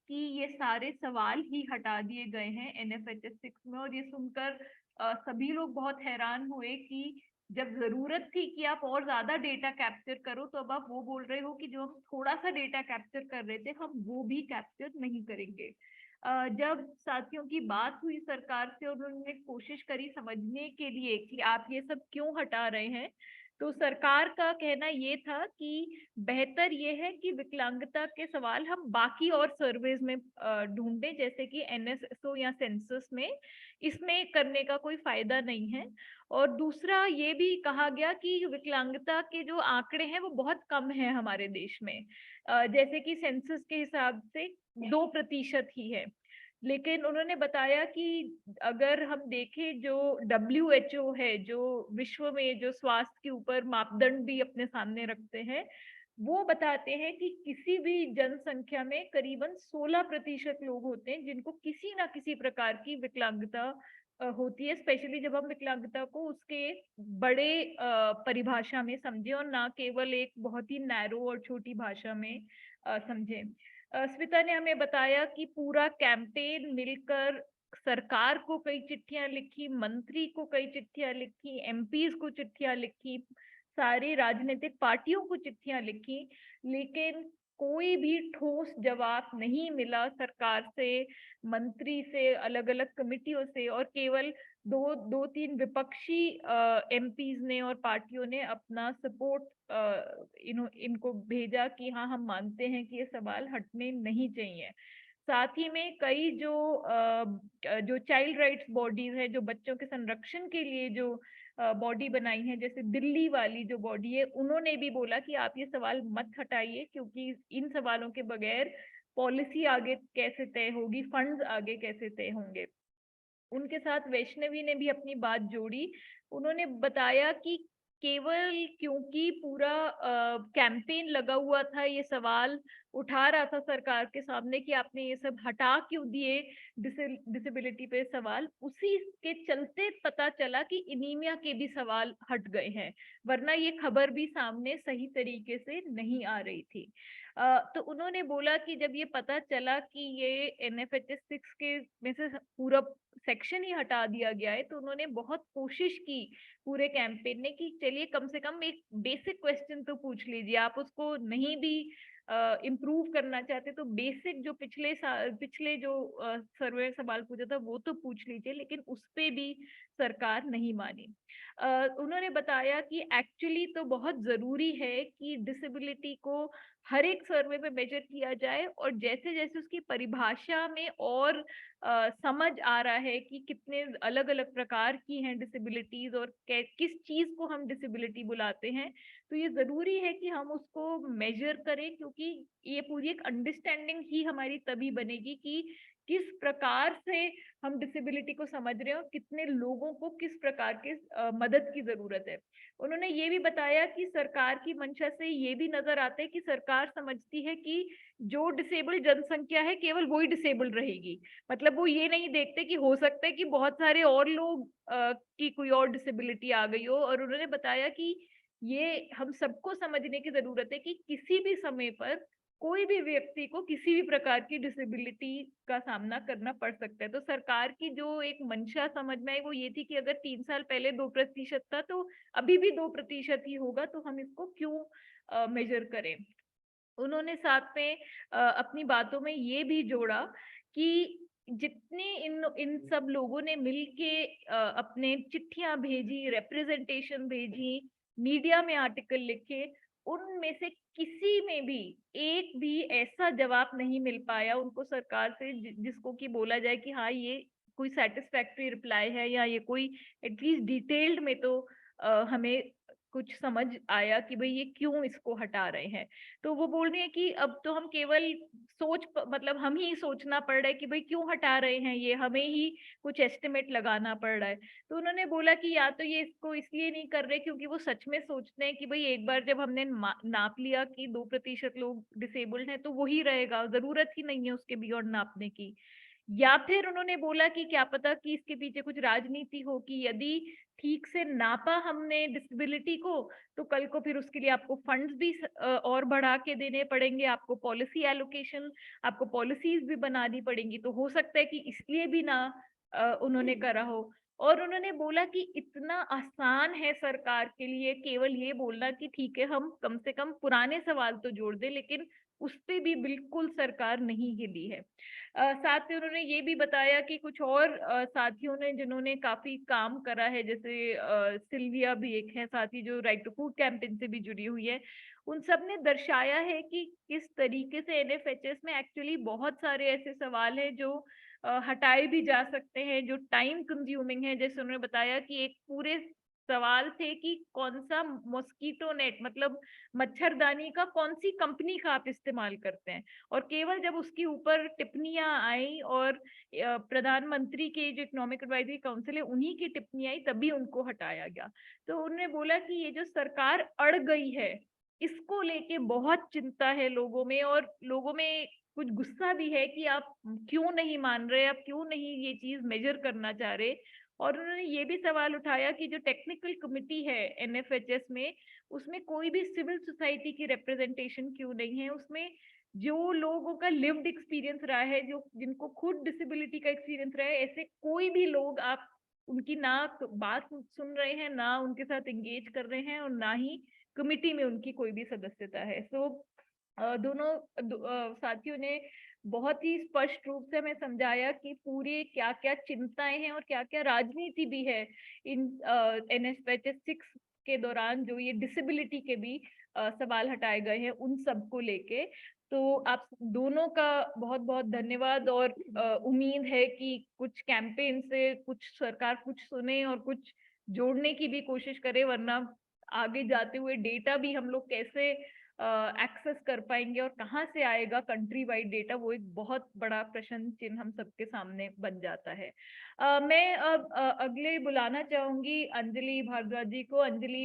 कि ये सारे सवाल ही हटा दिए गए हैं एनएफएचएस 6 में, और ये सुनकर सभी लोग बहुत हैरान हुए कि जब जरूरत थी कि आप और ज्यादा डेटा कैप्चर करो, तो अब आप वो बोल रहे हो कि जो हम थोड़ा सा डेटा कैप्चर कर रहे थे हम वो भी कैप्चर नहीं करेंगे। जब साथियों की बात हुई सरकार से और उन्होंने कोशिश करी समझने के लिए कि आप ये सब क्यों हटा रहे हैं, तो सरकार का कहना ये था कि बेहतर ये है कि विकलांगता के सवाल हम बाकी और सर्वेज में ढूंढें, जैसे कि एनएसएसओ या सेंसस में, इसमें करने का कोई फायदा नहीं है। और दूसरा ये भी कहा गया कि विकलांगता के जो आंकड़े हैं वो बहुत कम है हमारे देश में, जैसे कि सेंसस के हिसाब से 2% ही है। लेकिन उन्होंने बताया कि अगर हम देखें जो WHO है, जो विश्व में जो स्वास्थ्य के ऊपर मापदंड भी अपने सामने रखते हैं, वो बताते हैं कि किसी भी जनसंख्या में करीबन 16% लोग होते हैं जिनको किसी ना किसी प्रकार की विकलांगता होती है, स्पेशली जब हम विकलांगता को उसके बड़े परिभाषा में समझें और ना केवल एक बहुत ही नैरो और छोटी भाषा में समझें। स्मिता ने हमें बताया कि पूरा कैंपेन मिलकर सरकार को कई चिट्ठियां लिखी, मंत्री को कई चिट्ठियां लिखी, एमपीज को चिट्ठियां लिखी, सारी राजनीतिक पार्टियों को चिट्ठियां लिखी, लेकिन कोई भी ठोस जवाब नहीं मिला सरकार से, मंत्री से, अलग अलग कमिटियों से, और केवल दो तीन विपक्षी एमपीज ने और पार्टियों ने अपना सपोर्ट इनको भेजा कि हाँ हम मानते हैं कि ये सवाल हटने नहीं चाहिए। साथ ही में कई जो चाइल्ड राइट्स बॉडीज है, जो बच्चों के संरक्षण के लिए जो बॉडी बनाई है, जैसे दिल्ली वाली जो बॉडी है, उन्होंने भी बोला कि आप ये सवाल मत हटाइए, क्योंकि इन सवालों के बगैर पॉलिसी आगे कैसे तय होगी, फंड्स आगे कैसे तय होंगे। उनके साथ वैष्णवी ने भी अपनी बात जोड़ी। उन्होंने बताया कि केवल क्योंकि पूरा कैंपेन लगा हुआ था, ये सवाल उठा रहा था सरकार के सामने कि आपने ये सब हटा क्यों दिए, डिसेबिलिटी पे सवाल, उसी के चलते पता चला कि एनीमिया के भी सवाल हट गए हैं, वरना ये खबर भी सामने सही तरीके से नहीं आ रही थी। तो उन्होंने बोला कि जब ये पता चला कि ये एनएफएचएस 6 के में से पूरा सेक्शन ही हटा दिया गया है, तो उन्होंने बहुत कोशिश की पूरे कैंपेन ने कि चलिए कम से कम एक बेसिक क्वेश्चन तो पूछ लीजिए, आप उसको नहीं भी इम्प्रूव करना चाहते तो बेसिक जो पिछले जो सर्वे सवाल पूछा था वो तो पूछ लीजिए, लेकिन उस पे भी सरकार नहीं मानी। उन्होंने बताया कि एक्चुअली तो बहुत जरूरी है कि डिसेबिलिटी को हर एक सर्वे में मेजर किया जाए, और जैसे जैसे उसकी परिभाषा में और समझ आ रहा है कि कितने अलग अलग प्रकार की हैं डिसेबिलिटीज और किस चीज को हम डिसेबिलिटी बुलाते हैं, तो ये जरूरी है कि हम उसको मेजर करें, क्योंकि ये पूरी एक अंडरस्टैंडिंग ही हमारी तभी बनेगी कि किस प्रकार से हम डिसेबिलिटी को समझ रहे हैं और कितने लोगों को किस प्रकार के मदद की जरूरत है। उन्होंने ये भी बताया कि सरकार की मंशा से ये भी नजर आता है कि सरकार समझती है कि जो डिसेबल्ड जनसंख्या है केवल वही डिसेबल्ड रहेगी, मतलब वो ये नहीं देखते कि हो सकता है कि बहुत सारे और लोग की कोई और डिसेबिलिटी आ गई हो। और उन्होंने बताया कि ये हम सबको समझने की जरूरत है कि किसी भी समय पर कोई भी व्यक्ति को किसी भी प्रकार की डिसेबिलिटी का सामना करना पड़ सकता है। तो सरकार की जो एक मंशा समझ में आई वो ये थी कि अगर 3 साल पहले 2% था तो अभी भी 2% ही होगा, तो हम इसको क्यों मेजर करें। उन्होंने साथ में अपनी बातों में ये भी जोड़ा कि जितने इन सब लोगों ने मिलके अपने चिट्ठियां भेजी, रिप्रेजेंटेशन भेजी, मीडिया में आर्टिकल लिखे, उनमें से किसी में भी एक भी ऐसा जवाब नहीं मिल पाया उनको सरकार से जिसको कि बोला जाए कि हाँ ये कोई सेटिस्फैक्टरी रिप्लाई है, या ये कोई एटलीस्ट डिटेल्ड में तो हमें कुछ समझ आया कि भाई ये क्यों इसको हटा रहे हैं। तो वो बोल रही है कि अब तो हम केवल मतलब हम ही सोचना पड़ रहा है कि भाई क्यों हटा रहे हैं, ये हमें ही कुछ एस्टिमेट लगाना पड़ रहा है। तो उन्होंने बोला कि या तो ये इसको इसलिए नहीं कर रहे क्योंकि वो सच में सोचते हैं कि भाई एक बार जब हमने नाप लिया कि 2% लोग डिसेबल्ड हैं तो वही रहेगा, जरूरत ही नहीं है उसके बियॉन्ड नापने की। या फिर उन्होंने बोला कि क्या पता कि इसके पीछे कुछ राजनीति हो कि यदि ठीक से नापा हमने डिसेबिलिटी को तो कल को फिर उसके लिए आपको फंड्स भी और बढ़ा के देने पड़ेंगे, आपको पॉलिसी एलोकेशन, आपको पॉलिसीज भी बनानी पड़ेंगी, तो हो सकता है कि इसलिए भी ना उन्होंने करा हो। और उन्होंने बोला कि इतना आसान है सरकार के लिए केवल ये बोलना कि ठीक है हम कम से कम पुराने सवाल तो जोड़ दें, लेकिन उस पे भी बिल्कुल सरकार नहीं हिली है। साथ ही उन्होंने ये भी बताया कि कुछ और साथियों ने जिन्होंने काफी काम करा है, जैसे सिल्विया भी एक है साथी जो राइट टू फूड कैंपेन से भी जुड़ी हुई है, उन सब ने दर्शाया है कि किस तरीके से एनएफएचएस में एक्चुअली बहुत सारे ऐसे सवाल हैं जो हटाए भी जा सकते हैं, जो टाइम कंज्यूमिंग है। जैसे उन्होंने बताया कि एक पूरे सवाल थे कि कौन सा मॉस्किटो नेट मतलब मच्छरदानी का कौन सी कंपनी का आप इस्तेमाल करते हैं, और केवल जब उसके ऊपर टिप्पणियां आई और प्रधानमंत्री के जो इकोनॉमिक एडवाइजरी काउंसिल है उन्हीं की टिप्पणी आई तभी उनको हटाया गया। तो उन्होंने बोला कि ये जो सरकार अड़ गई है इसको लेके बहुत चिंता है लोगों में, और लोगों में कुछ गुस्सा भी है कि आप क्यों नहीं मान रहे, आप क्यों नहीं ये चीज मेजर करना चाह रहे। और उन्होंने ये भी सवाल उठाया कि जो टेक्निकल कमिटी है एनएफएचएस में, उसमें कोई भी सिविल सोसाइटी की रिप्रेजेंटेशन क्यों नहीं है, उसमें जो लोगों का लिव्ड एक्सपीरियंस रहा है, जो जिनको खुद डिसेबिलिटी का एक्सपीरियंस रहा है, ऐसे कोई भी लोग आप उनकी ना बात सुन रहे हैं, ना उनके साथ एंगेज कर रहे हैं, और ना ही कमिटी में उनकी कोई भी सदस्यता है। सो दोनों साथियों ने बहुत ही स्पष्ट रूप से हमें समझाया कि पूरे क्या क्या चिंताएं हैं और क्या क्या राजनीति भी है इन NSPHS 6 के दौरान, जो ये डिसेबिलिटी के भी सवाल हटाए गए हैं उन सबको लेके। तो आप दोनों का बहुत बहुत धन्यवाद, और उम्मीद है कि कुछ कैंपेन से कुछ सरकार कुछ सुने और कुछ जोड़ने की भी कोशिश करे, वरना आगे जाते हुए डेटा भी हम लोग कैसे एक्सेस कर पाएंगे और कहाँ से आएगा कंट्री वाइड डेटा, वो एक बहुत बड़ा प्रश्न चिन्ह हम सबके सामने बन जाता है। मैं अब अगले बुलाना चाहूंगी अंजलि भारद्वाज जी को। अंजलि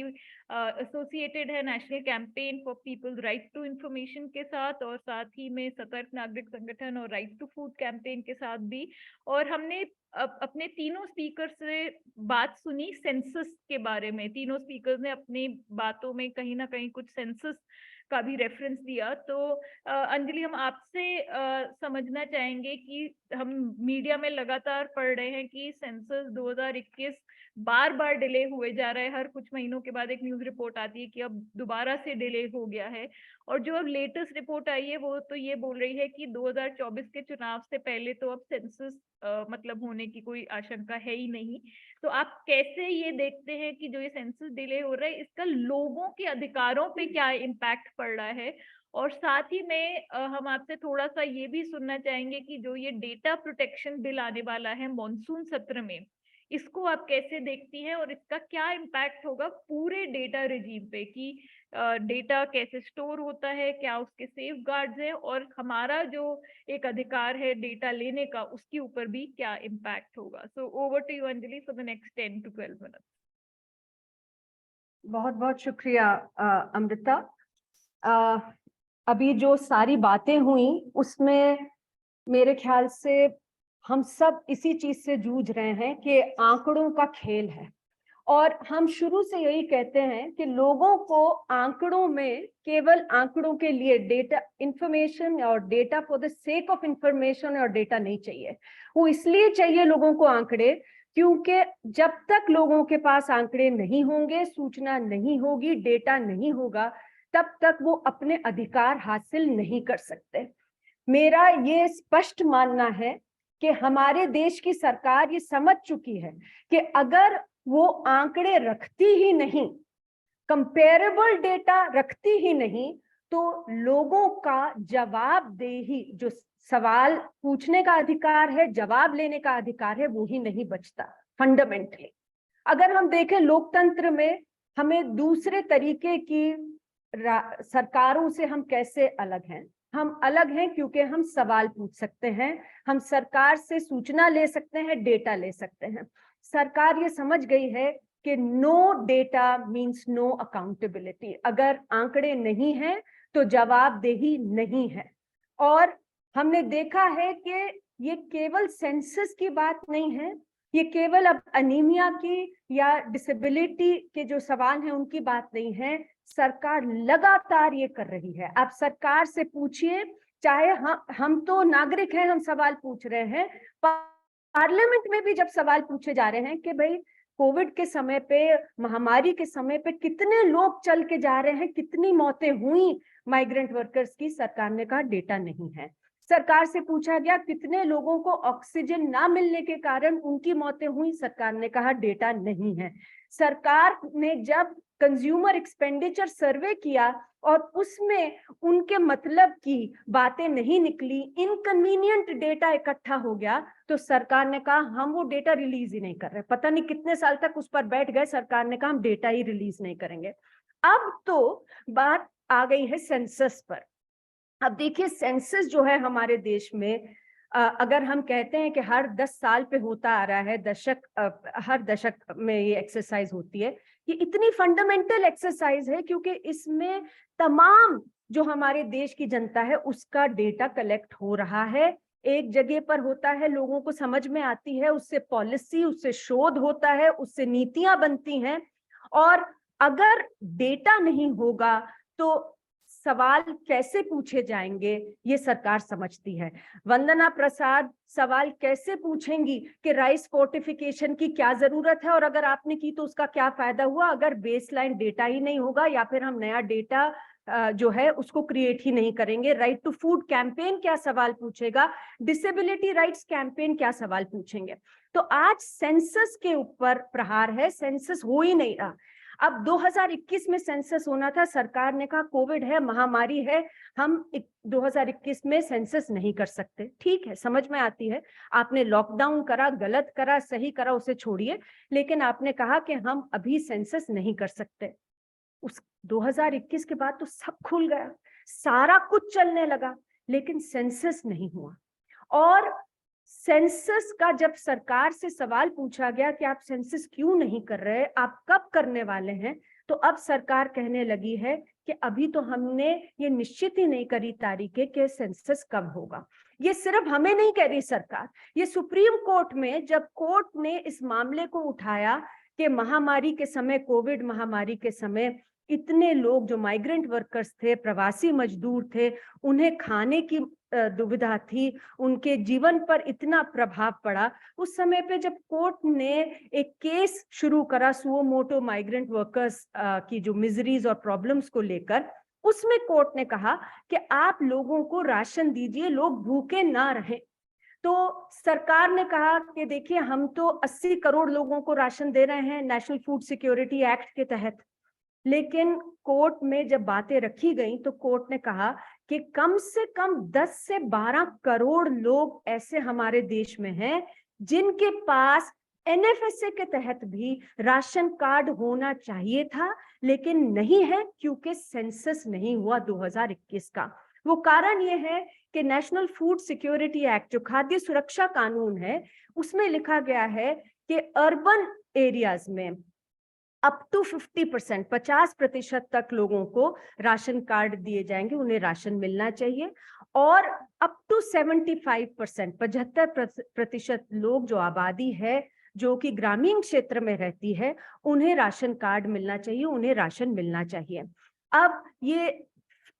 एसोसिएटेड है national campaign for people's right to information के साथ, और साथ ही में सतर्क नागरिक संगठन और राइट टू फूड कैंपेन के साथ भी। और हमने अपने तीनों स्पीकर से बात सुनी सेंसस के बारे में। तीनों स्पीकर्स ने अपनी बातों में कहीं ना कहीं कुछ सेंसस का भी रेफरेंस दिया। तो अंजलि, हम आपसे समझना चाहेंगे कि हम मीडिया में लगातार पढ़ रहे हैं कि सेंसस 2021 बार बार डिले हुए जा रहा है। हर कुछ महीनों के बाद एक न्यूज रिपोर्ट आती है कि अब दोबारा से डिले हो गया है, और जो अब लेटेस्ट रिपोर्ट आई है वो तो ये बोल रही है कि 2024 के चुनाव से पहले तो अब सेंसस मतलब होने की कोई आशंका है ही नहीं। तो आप कैसे ये देखते हैं कि जो ये सेंसस डिले हो रहा है, इसका लोगों के अधिकारों पे क्या इम्पैक्ट पड़ रहा है? और साथ ही में हम आपसे थोड़ा सा ये भी सुनना चाहेंगे कि जो ये डेटा प्रोटेक्शन बिल आने वाला है मॉनसून सत्र में, इसको आप कैसे देखती हैं, और इसका क्या इम्पैक्ट होगा पूरे डेटा रिजीम पे, कि डेटा कैसे स्टोर होता है, क्या उसके सेफ गार्ड्स हैं, और हमारा जो एक अधिकार है डेटा लेने का, उसके ऊपर भी क्या इम्पैक्ट होगा। So over to you Anjali for the next 10 to 12 minutes। बहुत बहुत शुक्रिया अमृता। अभी जो सारी बातें हुई उसमें मेरे ख्याल से हम सब इसी चीज से जूझ रहे हैं कि आंकड़ों का खेल है, और हम शुरू से यही कहते हैं कि लोगों को आंकड़ों में केवल आंकड़ों के लिए डेटा इंफॉर्मेशन और data for the sake of information और डेटा नहीं चाहिए। वो इसलिए चाहिए लोगों को आंकड़े क्योंकि जब तक लोगों के पास आंकड़े नहीं होंगे, सूचना नहीं होगी, डेटा नहीं होगा, तब तक वो अपने अधिकार हासिल नहीं कर सकते। मेरा ये स्पष्ट मानना है कि हमारे देश की सरकार ये समझ चुकी है कि अगर वो आंकड़े रखती ही नहीं, कंपेरेबल डेटा रखती ही नहीं, तो लोगों का जवाबदेही, जो सवाल पूछने का अधिकार है, जवाब लेने का अधिकार है, वो ही नहीं बचता फंडामेंटली। अगर हम देखें लोकतंत्र में हमें दूसरे तरीके की सरकारों से हम कैसे अलग हैं? हम अलग हैं क्योंकि हम सवाल पूछ सकते हैं, हम सरकार से सूचना ले सकते हैं, डेटा ले सकते हैं। सरकार ये समझ गई है कि no data means no accountability. अगर आंकड़े नहीं हैं तो जवाबदेही नहीं है। और हमने देखा है कि ये केवल सेंसस की बात नहीं है, ये केवल अब अनीमिया की या डिसेबिलिटी के जो सवाल हैं उनकी बात नहीं है। सरकार लगातार ये कर रही है। आप सरकार से पूछिए, चाहे हम तो नागरिक हैं, हम सवाल पूछ रहे हैं, पार्लियामेंट में भी जब सवाल पूछे जा रहे हैं कि भाई कोविड के समय पे, महामारी के समय पे कितने लोग चल के जा रहे हैं, कितनी मौतें हुई माइग्रेंट वर्कर्स की, सरकार ने कहा डेटा नहीं है। सरकार से पूछा गया कितने लोगों को ऑक्सीजन ना मिलने के कारण उनकी मौतें हुई, सरकार ने कहा डेटा नहीं है। सरकार ने जब कंज्यूमर एक्सपेंडिचर सर्वे किया और उसमें उनके मतलब की बातें नहीं निकली, इनकन्वीनियंट डेटा इकट्ठा हो गया, तो सरकार ने कहा हम वो डेटा रिलीज ही नहीं कर रहे। पता नहीं कितने साल तक उस पर बैठ गए, सरकार ने कहा हम डेटा ही रिलीज नहीं करेंगे। अब तो बात आ गई है सेंसस पर। अब देखिए सेंसस जो है हमारे देश में, अगर हम कहते हैं कि हर 10 साल पे होता आ रहा है, हर दशक में ये एक्सरसाइज होती है, ये इतनी फंडामेंटल एक्सरसाइज है क्योंकि इसमें तमाम जो हमारे देश की जनता है उसका डेटा कलेक्ट हो रहा है, एक जगह पर होता है, लोगों को समझ में आती है, उससे पॉलिसी, उससे शोध होता है, उससे नीतियां बनती हैं। और अगर डेटा नहीं होगा तो सवाल कैसे पूछे जाएंगे ये सरकार समझती है। वंदना प्रसाद सवाल कैसे पूछेंगी कि राइस फोर्टिफिकेशन की क्या जरूरत है और अगर आपने की तो उसका क्या फायदा हुआ, अगर बेसलाइन डेटा ही नहीं होगा या फिर हम नया डेटा जो है उसको क्रिएट ही नहीं करेंगे। राइट टू फूड कैंपेन क्या सवाल पूछेगा, डिसेबिलिटी राइट्स कैंपेन क्या सवाल पूछेंगे। तो आज सेंसस के ऊपर प्रहार है, सेंसस हो ही नहीं रहा। अब 2021 में सेंसस होना था, सरकार ने कहा कोविड है, महामारी है, हम 2021 में सेंसस नहीं कर सकते। ठीक है, समझ में आती है, आपने लॉकडाउन करा, गलत करा, सही करा, उसे छोड़िए, लेकिन आपने कहा कि हम अभी सेंसस नहीं कर सकते। उस 2021 के बाद तो सब खुल गया, सारा कुछ चलने लगा, लेकिन सेंसस नहीं हुआ। और सेंसस का जब सरकार से सवाल पूछा गया कि आप सेंसस क्यों नहीं कर रहे, आप कब करने वाले हैं, तो अब सरकार कहने लगी है कि अभी तो हमने ये निश्चित ही नहीं करी तारीखें कि सेंसस कब होगा। ये सिर्फ हमें नहीं कह रही सरकार, ये सुप्रीम कोर्ट में जब कोर्ट ने इस मामले को उठाया कि महामारी के समय, कोविड महामारी के समय इतने लोग जो माइग्रेंट वर्कर्स थे, प्रवासी मजदूर थे, उन्हें खाने की दुविधा थी, उनके जीवन पर इतना प्रभाव पड़ा, उस समय पे जब कोर्ट ने एक केस शुरू करा सुओ मोटो माइग्रेंट वर्कर्स की जो मिजरीज और प्रॉब्लम्स को लेकर, उसमें कोर्ट ने कहा कि आप लोगों को राशन दीजिए, लोग भूखे ना रहें। तो सरकार ने कहा कि देखिए हम तो 80 करोड़ लोगों को राशन दे रहे हैं नेशनल फूड सिक्योरिटी एक्ट के तहत, लेकिन कोर्ट में जब बातें रखी गई तो कोर्ट ने कहा कि कम से कम 10 से 12 करोड़ लोग ऐसे हमारे देश में हैं जिनके पास एनएफएसए के तहत भी राशन कार्ड होना चाहिए था, लेकिन नहीं है क्योंकि सेंसस नहीं हुआ 2021 का। वो कारण ये है कि नेशनल फूड सिक्योरिटी एक्ट जो खाद्य सुरक्षा कानून है, उसमें लिखा गया है कि अर्बन एरियाज में अप टू 50%, 50% तक लोगों को राशन कार्ड दिए जाएंगे, उन्हें राशन मिलना चाहिए, और अप टू 75%, 75% लोग जो आबादी है जो कि ग्रामीण क्षेत्र में रहती है, उन्हें राशन कार्ड मिलना चाहिए, उन्हें राशन मिलना चाहिए। अब ये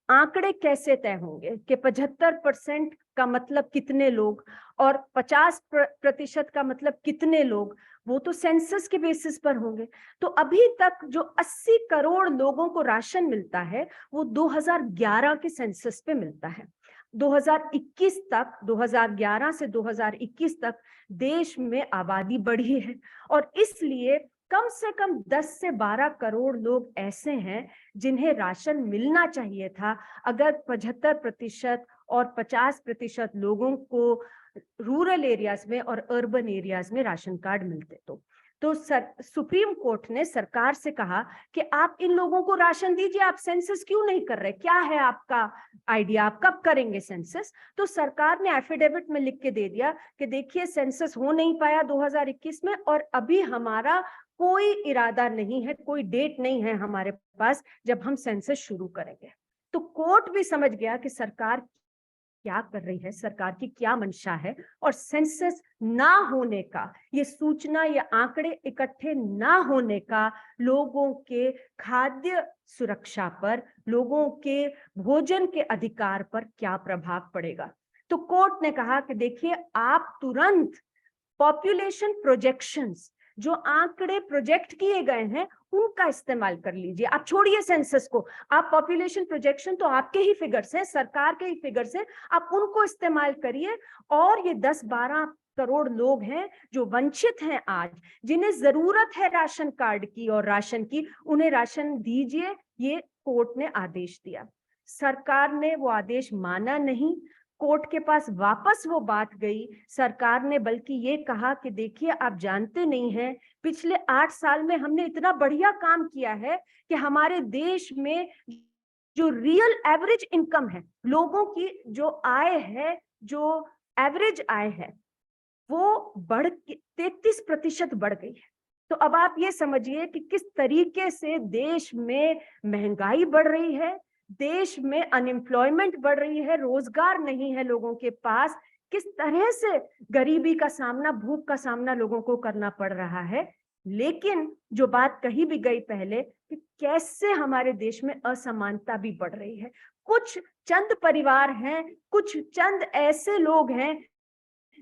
आंकड़े कैसे तय होंगे कि 75% का मतलब कितने लोग और 50% का मतलब कितने लोग, वो तो सेंसस के बेसिस पर होंगे। तो अभी तक जो 80 करोड़ लोगों को राशन मिलता है वो 2011 के सेंसस पे मिलता है। 2021 तक, 2011 से 2021 तक देश में आबादी बढ़ी है और इसलिए कम से कम 10 से 12 करोड़ लोग ऐसे हैं जिन्हें राशन मिलना चाहिए था। अगर 75% और 50% लोगों को रूरल एरियाज में और अर्बन एरियाज में राशन कार्ड मिलते तो सुप्रीम कोर्ट ने सरकार से कहा कि आप इन लोगों को राशन दीजिए, आप सेंसस क्यों नहीं कर रहे, क्या है आपका आइडिया, आप कब करेंगे सेंसस। तो सरकार ने एफिडेविट में लिख के दे दिया कि देखिए सेंसस हो नहीं पाया 2021 में और अभी हमारा कोई इरादा नहीं है, कोई डेट नहीं है हमारे पास जब हम सेंसस शुरू करेंगे। तो कोर्ट भी समझ गया कि सरकार क्या कर रही है, सरकार की क्या मंशा है, और सेंसस ना होने का, ये सूचना या आंकड़े इकट्ठे ना होने का लोगों के खाद्य सुरक्षा पर, लोगों के भोजन के अधिकार पर क्या प्रभाव पड़ेगा। तो कोर्ट ने कहा कि देखिए आप तुरंत पॉपुलेशन प्रोजेक्शंस, जो आंकड़े प्रोजेक्ट किए गए हैं उनका इस्तेमाल कर लीजिए, आप छोड़िए सेंसस को, आप पॉपुलेशन प्रोजेक्शन तो आपके ही फिगर्स हैं, सरकार के ही फिगर्स हैं, आप उनको इस्तेमाल करिए। और ये 10-12 करोड़ लोग हैं जो वंचित हैं आज, जिन्हें जरूरत है राशन कार्ड की और राशन की, उन्हें राशन दीजिए, ये कोर्ट ने आदेश दिया। सरकार ने वो आदेश माना नहीं, कोर्ट के पास वापस वो बात गई, सरकार ने बल्कि ये कहा कि देखिए आप जानते नहीं हैं पिछले 8 साल में हमने इतना बढ़िया काम किया है कि हमारे देश में जो रियल एवरेज इनकम है, लोगों की जो आय है, जो एवरेज आय है, वो 33% बढ़ गई है। तो अब आप ये समझिए कि किस तरीके से देश में महंगाई बढ़ रही है, देश में अनएम्प्लॉयमेंट बढ़ रही है, रोजगार नहीं है लोगों के पास, किस तरह से गरीबी का सामना, भूख का सामना लोगों को करना पड़ रहा है। लेकिन जो बात कही भी गई पहले कि कैसे हमारे देश में असमानता भी बढ़ रही है। कुछ चंद परिवार हैं, कुछ चंद ऐसे लोग हैं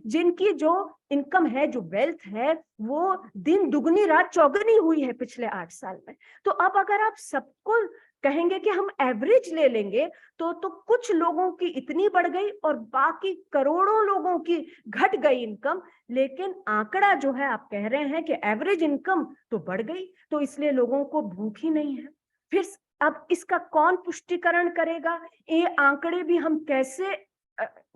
जिनकी जो इनकम है, जो वेल्थ है, वो दिन दुगनी रात चौगुनी हुई है पिछले 8 साल में। तो अब अगर आप सबको कहेंगे कि हम एवरेज ले लेंगे तो कुछ लोगों की इतनी बढ़ गई और बाकी करोड़ों लोगों की घट गई इनकम। लेकिन आंकड़ा जो है, आप कह रहे हैं कि एवरेज इनकम तो बढ़ गई, तो इसलिए लोगों को भूख ही नहीं है। फिर अब इसका कौन पुष्टिकरण करेगा? ये आंकड़े भी हम कैसे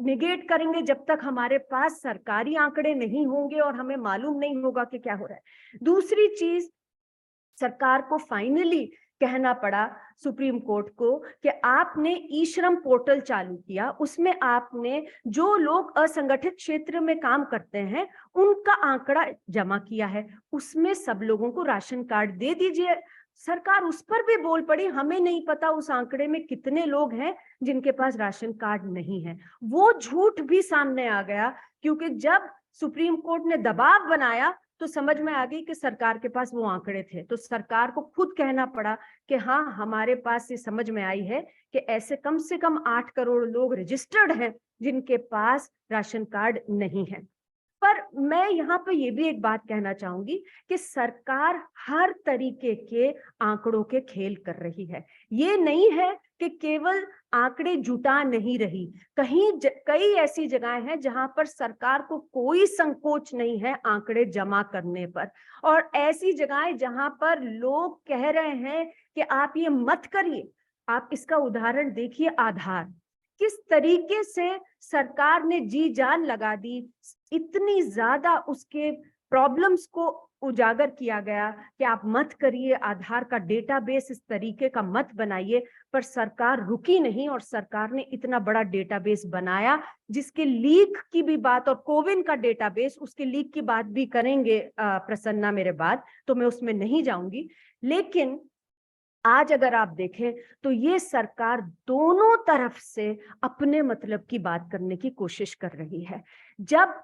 निगेट करेंगे जब तक हमारे पास सरकारी आंकड़े नहीं होंगे और हमें मालूम नहीं होगा कि क्या हो रहा है। दूसरी चीज, सरकार को फाइनली कहना पड़ा सुप्रीम कोर्ट को कि आपने ई श्रम पोर्टल चालू किया, उसमें आपने जो लोग असंगठित क्षेत्र में काम करते हैं उनका आंकड़ा जमा किया है, उसमें सब लोगों को राशन कार्ड दे दीजिए। सरकार उस पर भी बोल पड़ी, हमें नहीं पता उस आंकड़े में कितने लोग हैं जिनके पास राशन कार्ड नहीं है। वो झूठ भी सामने आ गया, क्योंकि जब सुप्रीम कोर्ट ने दबाव बनाया तो समझ में आ गई कि सरकार के पास वो आंकड़े थे। तो सरकार को खुद कहना पड़ा कि हाँ, हमारे पास ये समझ में आई है कि ऐसे कम से कम 8 करोड़ लोग रजिस्टर्ड हैं जिनके पास राशन कार्ड नहीं है। पर मैं यहाँ पे ये भी एक बात कहना चाहूंगी कि सरकार हर तरीके के आंकड़ों के खेल कर रही है। ये नहीं है कि केवल आंकड़े जुटा नहीं रही, कई ऐसी जगहें हैं जहां पर सरकार को कोई संकोच नहीं है आंकड़े जमा करने पर, और ऐसी जगहें जहां पर लोग कह रहे हैं कि आप ये मत करिए। आप इसका उदाहरण देखिए, आधार किस तरीके से सरकार ने जी जान लगा दी, इतनी ज्यादा उसके प्रॉब्लम्स को उजागर किया गया कि आप मत करिए, आधार का डेटाबेस इस तरीके का मत बनाइए। पर सरकार रुकी नहीं और सरकार ने इतना बड़ा डेटाबेस बनाया जिसके लीक की भी बात, और कोविन का डेटाबेस, उसके लीक की बात भी करेंगे प्रसन्ना मेरे बाद, तो मैं उसमें नहीं जाऊंगी। लेकिन आज अगर आप देखें तो ये सरकार दोनों तरफ से अपने मतलब की बात करने की कोशिश कर रही है। जब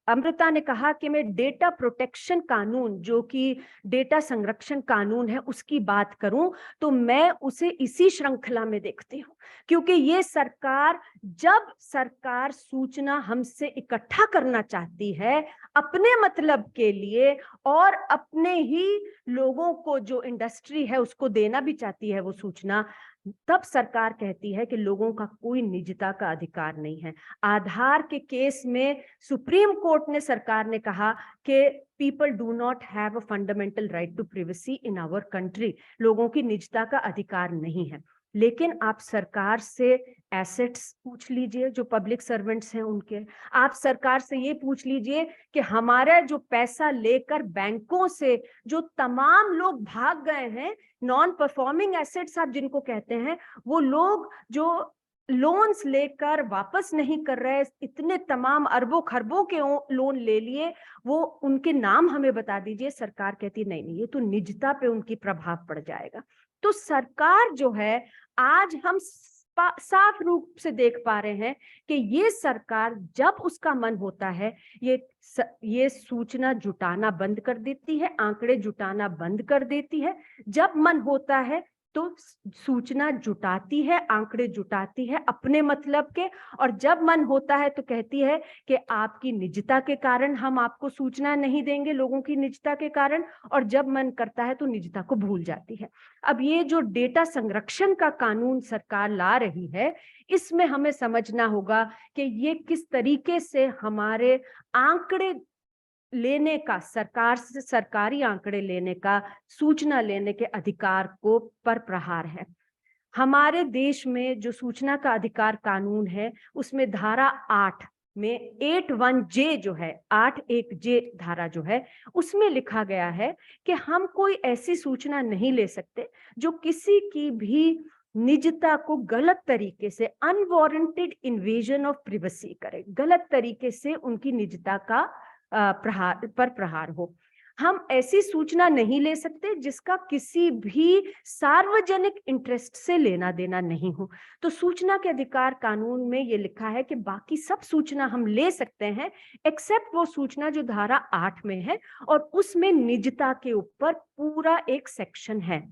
अमृता ने कहा कि मैं डेटा प्रोटेक्शन कानून, जो कि डेटा संरक्षण कानून है, उसकी बात करूं, तो मैं उसे इसी श्रृंखला में देखती हूं, क्योंकि ये सरकार, जब सरकार सूचना हमसे इकट्ठा करना चाहती है अपने मतलब के लिए और अपने ही लोगों को, जो इंडस्ट्री है उसको देना भी चाहती है वो सूचना, तब सरकार कहती है कि लोगों का कोई निजता का अधिकार नहीं है। आधार के केस में सुप्रीम कोर्ट ने, सरकार ने कहा कि people do not have a fundamental right to privacy in our country, लोगों की निजता का अधिकार नहीं है। लेकिन आप सरकार से एसेट्स पूछ लीजिए, जो पब्लिक सर्वेंट्स हैं उनके, आप सरकार से ये पूछ लीजिए कि हमारा जो पैसा लेकर बैंकों से जो तमाम लोग भाग गए हैं, नॉन परफॉर्मिंग एसेट्स आप जिनको कहते हैं, वो लोग जो लोन्स लेकर वापस नहीं कर रहे, इतने तमाम अरबों खरबों के लोन ले लिए, वो उनके नाम हमें बता दीजिए। सरकार कहती नहीं नहीं, ये तो निजता पे उनकी प्रभाव पड़ जाएगा। तो सरकार जो है, आज हम साफ रूप से देख पा रहे हैं कि ये सरकार जब उसका मन होता है ये सूचना जुटाना बंद कर देती है, आंकड़े जुटाना बंद कर देती है। जब मन होता है तो सूचना जुटाती है, आंकड़े जुटाती है अपने मतलब के, और जब मन होता है तो कहती है कि आपकी निजता के कारण हम आपको सूचना नहीं देंगे, लोगों की निजता के कारण, और जब मन करता है तो निजता को भूल जाती है। अब ये जो डेटा संरक्षण का कानून सरकार ला रही है, इसमें हमें समझना होगा कि ये किस तरीके से हमारे आंकड़े लेने का, सरकार से सरकारी आंकड़े लेने का, सूचना लेने के अधिकार को पर प्रहार है। हमारे देश में जो सूचना का अधिकार कानून है, उसमें धारा 8 में 81J जो है, 81J धारा जो है, उसमें लिखा गया है कि हम कोई ऐसी सूचना नहीं ले सकते जो किसी की भी निजता को गलत तरीके से, अनवारंटेड इन्वेजन ऑफ प्रिवेसी करे, गलत तरीके से उनकी निजता का प्रहार हो। हम ऐसी सूचना नहीं ले सकते जिसका किसी भी सार्वजनिक इंटरेस्ट से लेना देना नहीं हो। तो सूचना के अधिकार कानून में ये लिखा है कि बाकी सब सूचना हम ले सकते हैं एक्सेप्ट वो सूचना जो धारा 8 में है, और उसमें निजता के ऊपर पूरा एक सेक्शन है।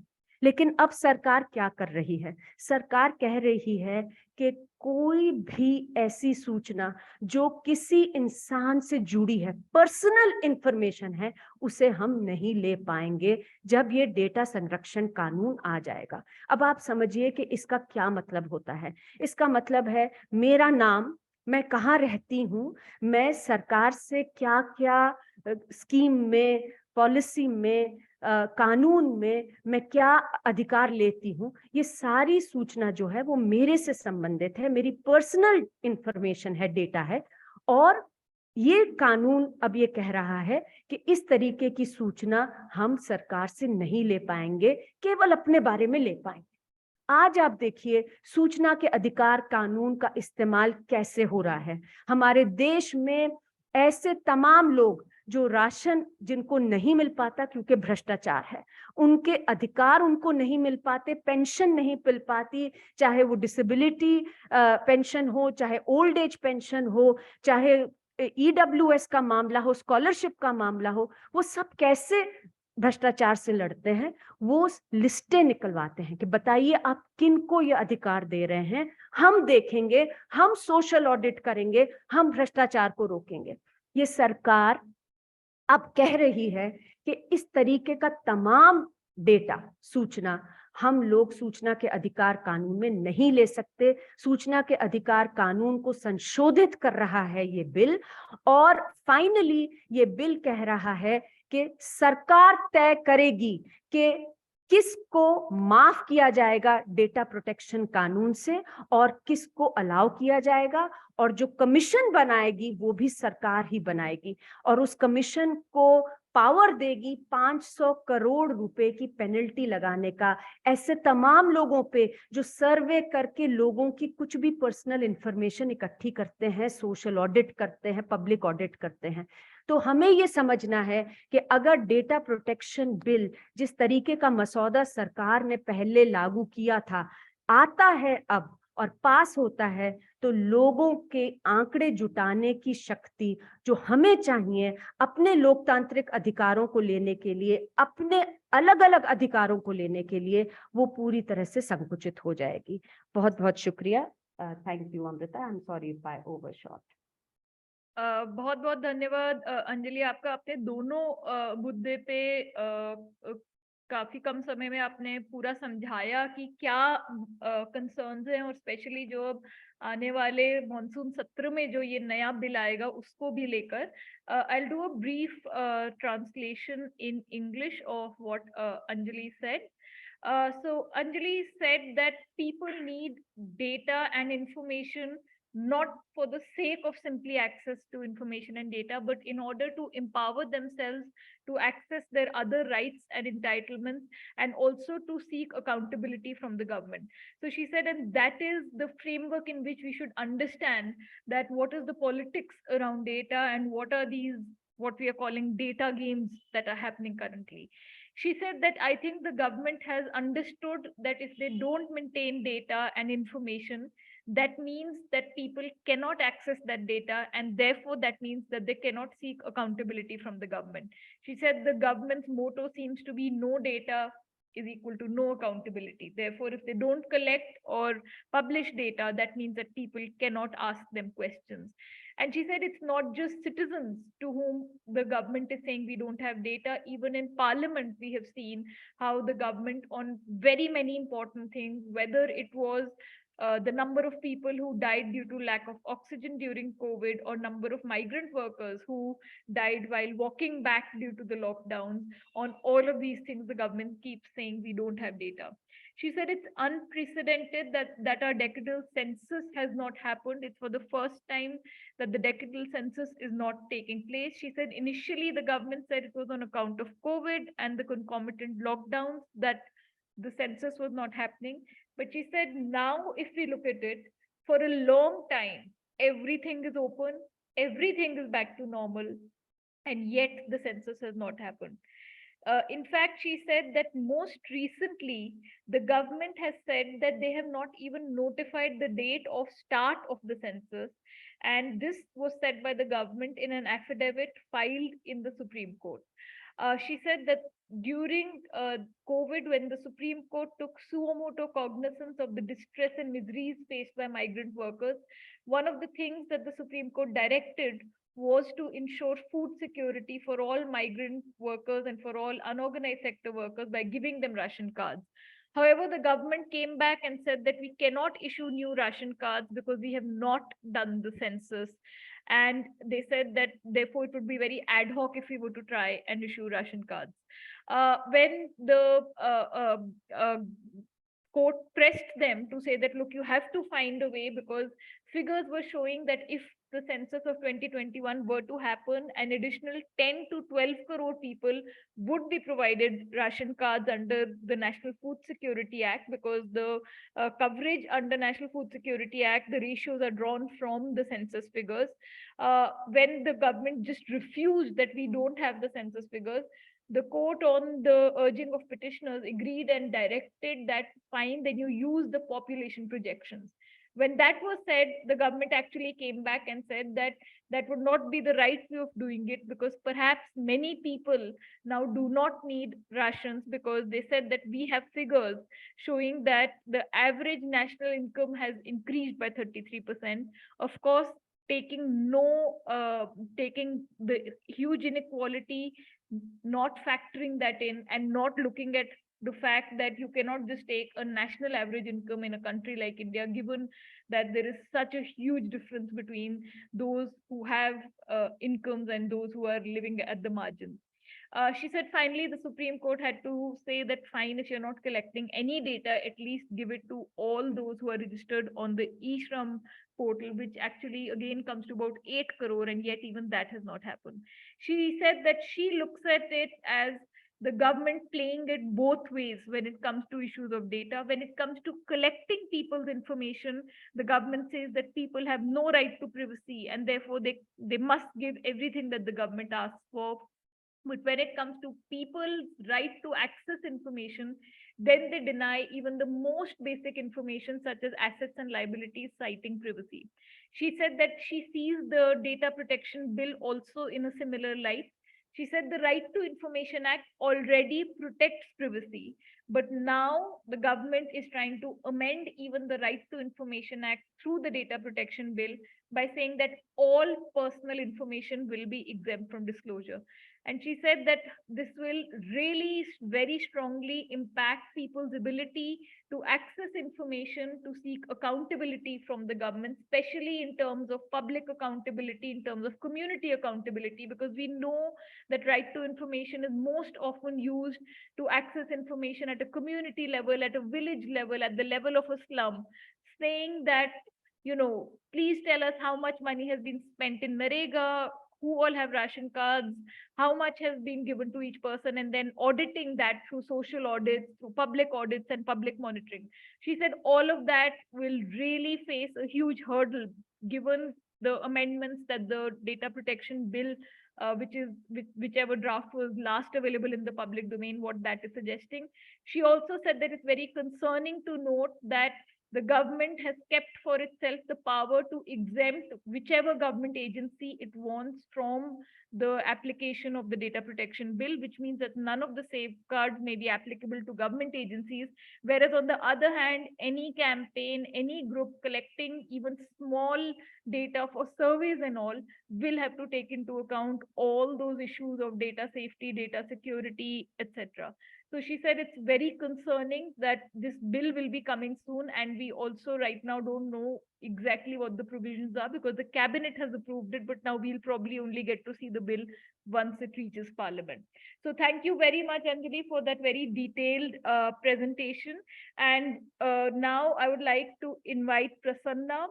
लेकिन अब सरकार क्या कर रही है? सरकार कह रही है कि कोई भी ऐसी सूचना जो किसी इंसान से जुड़ी है, पर्सनल इंफॉर्मेशन है, उसे हम नहीं ले पाएंगे जब ये डेटा संरक्षण कानून आ जाएगा। अब आप समझिए कि इसका क्या मतलब होता है। इसका मतलब है मेरा नाम, मैं कहाँ रहती हूँ, मैं सरकार से क्या क्या स्कीम में, पॉलिसी में, कानून में मैं क्या अधिकार लेती हूँ, ये सारी सूचना जो है वो मेरे से संबंधित है, मेरी पर्सनल इंफॉर्मेशन है, डेटा है। और ये कानून अब ये कह रहा है कि इस तरीके की सूचना हम सरकार से नहीं ले पाएंगे, केवल अपने बारे में ले पाएंगे। आज आप देखिए सूचना के अधिकार कानून का इस्तेमाल कैसे हो रहा है। हमारे देश में ऐसे तमाम लोग जो राशन जिनको नहीं मिल पाता क्योंकि भ्रष्टाचार है, उनके अधिकार उनको नहीं मिल पाते, पेंशन नहीं मिल पाती, चाहे वो डिसेबिलिटी पेंशन हो, चाहे ओल्ड एज पेंशन हो, चाहे ईडब्ल्यूएस का मामला हो, स्कॉलरशिप का मामला हो, वो सब कैसे भ्रष्टाचार से लड़ते हैं। वो लिस्टें निकलवाते हैं कि बताइए आप किनको ये अधिकार दे रहे हैं, हम देखेंगे, हम सोशल ऑडिट करेंगे, हम भ्रष्टाचार को रोकेंगे। ये सरकार अब कह रही है कि इस तरीके का तमाम डेटा, सूचना हम लोग सूचना के अधिकार कानून में नहीं ले सकते। सूचना के अधिकार कानून को संशोधित कर रहा है ये बिल, और फाइनली ये बिल कह रहा है कि सरकार तय करेगी कि किसको माफ किया जाएगा डेटा प्रोटेक्शन कानून से और किसको अलाउ किया जाएगा, और जो कमीशन बनाएगी वो भी सरकार ही बनाएगी, और उस कमीशन को पावर देगी 500 करोड़ रुपए की पेनल्टी लगाने का ऐसे तमाम लोगों पे जो सर्वे करके लोगों की कुछ भी पर्सनल इंफॉर्मेशन इकट्ठी करते हैं, सोशल ऑडिट करते हैं, पब्लिक ऑडिट करते हैं। तो हमें ये समझना है कि अगर डेटा प्रोटेक्शन बिल जिस तरीके का मसौदा सरकार ने पहले लागू किया था आता है अब और पास होता है, तो लोगों के आंकड़े जुटाने की शक्ति जो हमें चाहिए अपने लोकतांत्रिक अधिकारों को लेने के लिए, अपने अलग अलग अधिकारों को लेने के लिए, वो पूरी तरह से संकुचित हो जाएगी। बहुत बहुत शुक्रिया। Thank you Amrita, I am sorry if I overshot. बहुत बहुत धन्यवाद अंजलि आपका। आपने दोनों मुद्दे पे काफी कम समय में आपने पूरा समझाया कि क्या कंसर्न्स हैं, और स्पेशली जो अब आने वाले मॉनसून सत्र में जो ये नया बिल आएगा उसको भी लेकर। I'll do a brief translation in English of what Anjali said. So Anjali said that people need data and information not for the sake of simply access to information and data, but in order to empower themselves to access their other rights and entitlements, and also to seek accountability from the government. So she said, and that is the framework in which we should understand that what is the politics around data and what are these, what we are calling data games that are happening currently. She said that I think the government has understood that if they don't maintain data and information, that means that people cannot access that data, and therefore that means that they cannot seek accountability from the government. She said the government's motto seems to be no data is equal to no accountability. Therefore, if they don't collect or publish data, that means that people cannot ask them questions. And she said it's not just citizens to whom the government is saying we don't have data. Even in parliament, we have seen how the government on very many important things, whether it was the number of people who died due to lack of oxygen during COVID, or number of migrant workers who died while walking back due to the lockdowns, on all of these things, the government keeps saying we don't have data. She said it's unprecedented that our decadal census has not happened. It's for the first time that the decadal census is not taking place. She said initially the government said it was on account of COVID and the concomitant lockdowns that the census was not happening. But she said now if we look at it, for a long time, everything is open, everything is back to normal. and yet the census has not happened. In fact, she said that most recently, the government has said that they have not even notified the date of start of the census. And this was said by the government in an affidavit filed in the Supreme Court. She said that during COVID, when the Supreme Court took suo moto cognizance of the distress and miseries faced by migrant workers, one of the things that the Supreme Court directed was to ensure food security for all migrant workers and for all unorganized sector workers by giving them ration cards. However, the government came back and said that we cannot issue new ration cards because we have not done the census. And they said that therefore it would be very ad hoc if we were to try and issue ration cards. When the court pressed them to say that, look, you have to find a way, because figures were showing that if the census of 2021 were to happen, an additional 10 to 12 crore people would be provided ration cards under the National Food Security Act, because the coverage under National Food Security Act, the ratios are drawn from the census figures. When the government just refused that we don't have the census figures, the court, on the urging of petitioners, agreed and directed that fine, then you use the population projections. When that was said, the government actually came back and said that that would not be the right way of doing it, because perhaps many people now do not need rations, because they said that we have figures showing that the average national income has increased by 33%. Of course, taking the huge inequality, not factoring that in, and not looking at the fact that you cannot just take a national average income in a country like India, given that there is such a huge difference between those who have incomes and those who are living at the margins. She said finally the Supreme Court had to say that fine, if you're not collecting any data, at least give it to all those who are registered on the eShram portal, which actually again comes to about 8 crore, and yet even that has not happened. She said that she looks at it as the government playing it both ways when it comes to issues of data. When it comes to collecting people's information, the government says that people have no right to privacy, and therefore they must give everything that the government asks for. But when it comes to people's right to access information, then they deny even the most basic information, such as assets and liabilities, citing privacy. She said that she sees the Data Protection Bill also in a similar light. She said the Right to Information Act already protects privacy, but now the government is trying to amend even the Right to Information Act through the Data Protection Bill by saying that all personal information will be exempt from disclosure. And she said that this will really very strongly impact people's ability to access information, to seek accountability from the government, especially in terms of public accountability, in terms of community accountability, because we know that right to information is most often used to access information at a community level, at a village level, at the level of a slum, saying that, please tell us how much money has been spent in Narega, who all have ration cards, how much has been given to each person, and then auditing that through social audits, through public audits and public monitoring. She said all of that will really face a huge hurdle given the amendments that the Data Protection Bill, whichever draft was last available in the public domain, what that is suggesting. She also said that it's very concerning to note that the government has kept for itself the power to exempt whichever government agency it wants from the application of the Data Protection Bill, which means that none of the safeguards may be applicable to government agencies. Whereas on the other hand, any campaign, any group collecting even small data for surveys and all will have to take into account all those issues of data safety, data security, etc. So she said it's very concerning that this bill will be coming soon, and we also right now don't know exactly what the provisions are, because the cabinet has approved it, but now we'll probably only get to see the bill once it reaches parliament. So thank you very much, Anjali, for that very detailed presentation. And now I would like to invite Prasanna.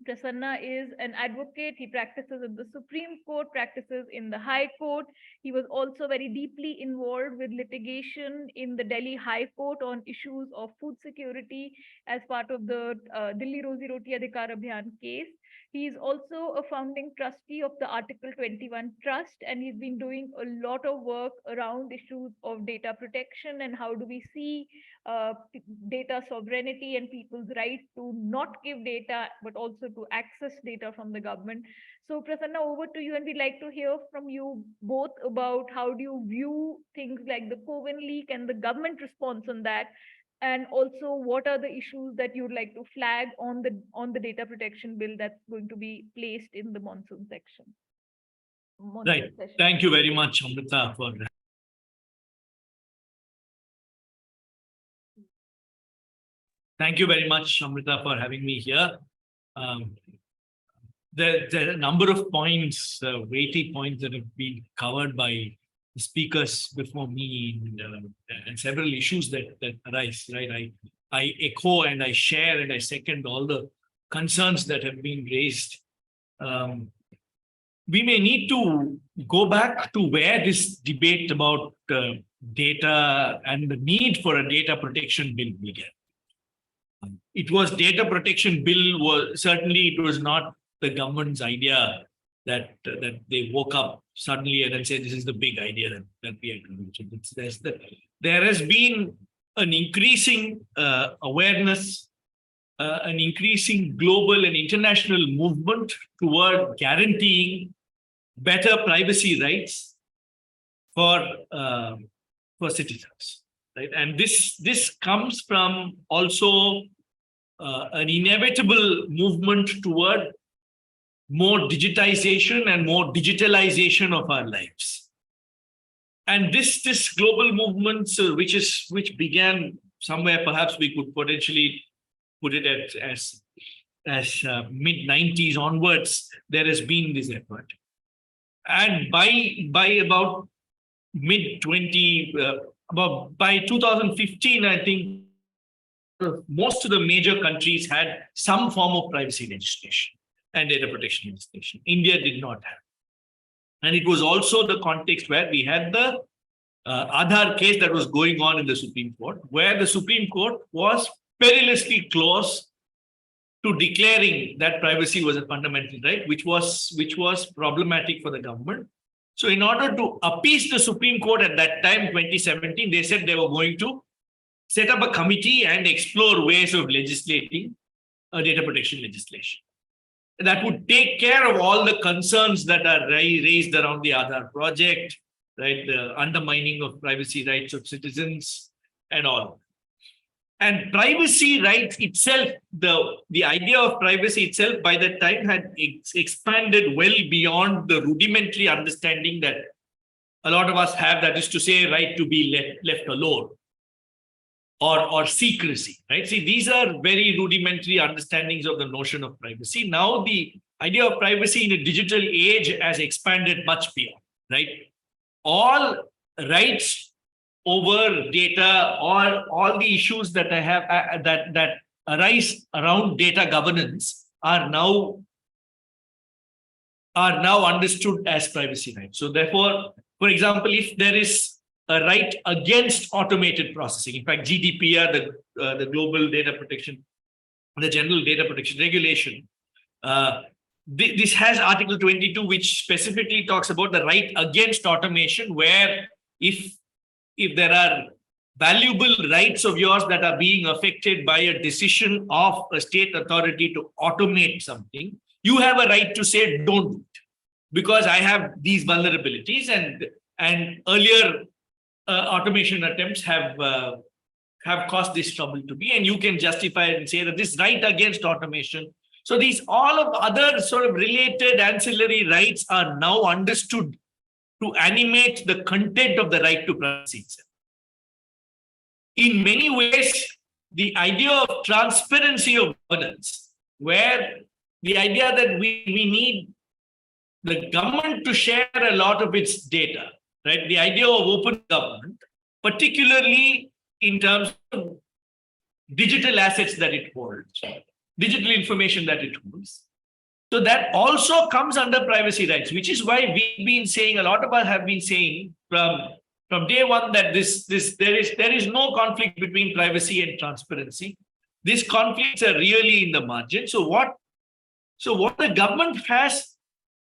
Prasanna is an advocate. He practices in the Supreme Court, practices in the High Court. He was also very deeply involved with litigation in the Delhi High Court on issues of food security as part of the Delhi Rozi Roti Adhikar Abhiyan case. He is also a founding trustee of the Article 21 Trust, and he's been doing a lot of work around issues of data protection and how do we see data sovereignty and people's right to not give data, but also to access data from the government. So Prasanna, over to you, and we'd like to hear from you both about how do you view things like the COWIN leak and the government response on that, and also what are the issues that you'd like to flag on the data protection bill that's going to be placed in the monsoon section. Right. Thank you very much, Amrita, for that. Thank you very much, Amrita, for having me here. There are a number of points, weighty points that have been covered by the speakers before me, and several issues that arise. Right, I echo and I share and I second all the concerns that have been raised. We may need to go back to where this debate about data and the need for a data protection bill began. It was data protection bill was certainly it was not the government's idea that they woke up suddenly and then said this is the big idea that we have to do. There has been an increasing awareness, an increasing global and international movement toward guaranteeing better privacy rights for citizens, right? And this comes from also an inevitable movement toward more digitization and more digitalization of our lives. And this global movement, which began somewhere, perhaps we could potentially put it as mid-90s onwards, there has been this effort. And by about by 2015, I think most of the major countries had some form of privacy legislation and data protection legislation. India did not have. And it was also the context where we had the Aadhaar case that was going on in the Supreme Court, where the Supreme Court was perilously close to declaring that privacy was a fundamental right, which was problematic for the government. So in order to appease the Supreme Court at that time, 2017, they said they were going to set up a committee and explore ways of legislating a data protection legislation that would take care of all the concerns that are raised around the Aadhaar project, right? The undermining of privacy rights of citizens and all. And privacy rights itself, the idea of privacy itself by that time had expanded well beyond the rudimentary understanding that a lot of us have, that is to say, right to be left alone or secrecy, right? See, these are very rudimentary understandings of the notion of privacy. Now, the idea of privacy in a digital age has expanded much beyond, right? All rights over data, all the issues that I have that arise around data governance are now understood as privacy rights. So therefore, for example, if there is a right against automated processing, in fact, GDPR, the global data protection, the general data protection regulation, this has Article 22, which specifically talks about the right against automation, where if there are valuable rights of yours that are being affected by a decision of a state authority to automate something, you have a right to say, don't do it, because I have these vulnerabilities, and earlier automation attempts have caused this trouble to me, and you can justify it and say that this right against automation. So these all of other sort of related ancillary rights are now understood to animate the content of the right to privacy itself. In many ways, the idea of transparency of governance, where the idea that we need the government to share a lot of its data, right? The idea of open government, particularly in terms of digital assets that it holds, digital information that it holds. So that also comes under privacy rights, which is why we've been saying, a lot of us have been saying from day one that there is no conflict between privacy and transparency. These conflicts are really in the margin. So what So what the government has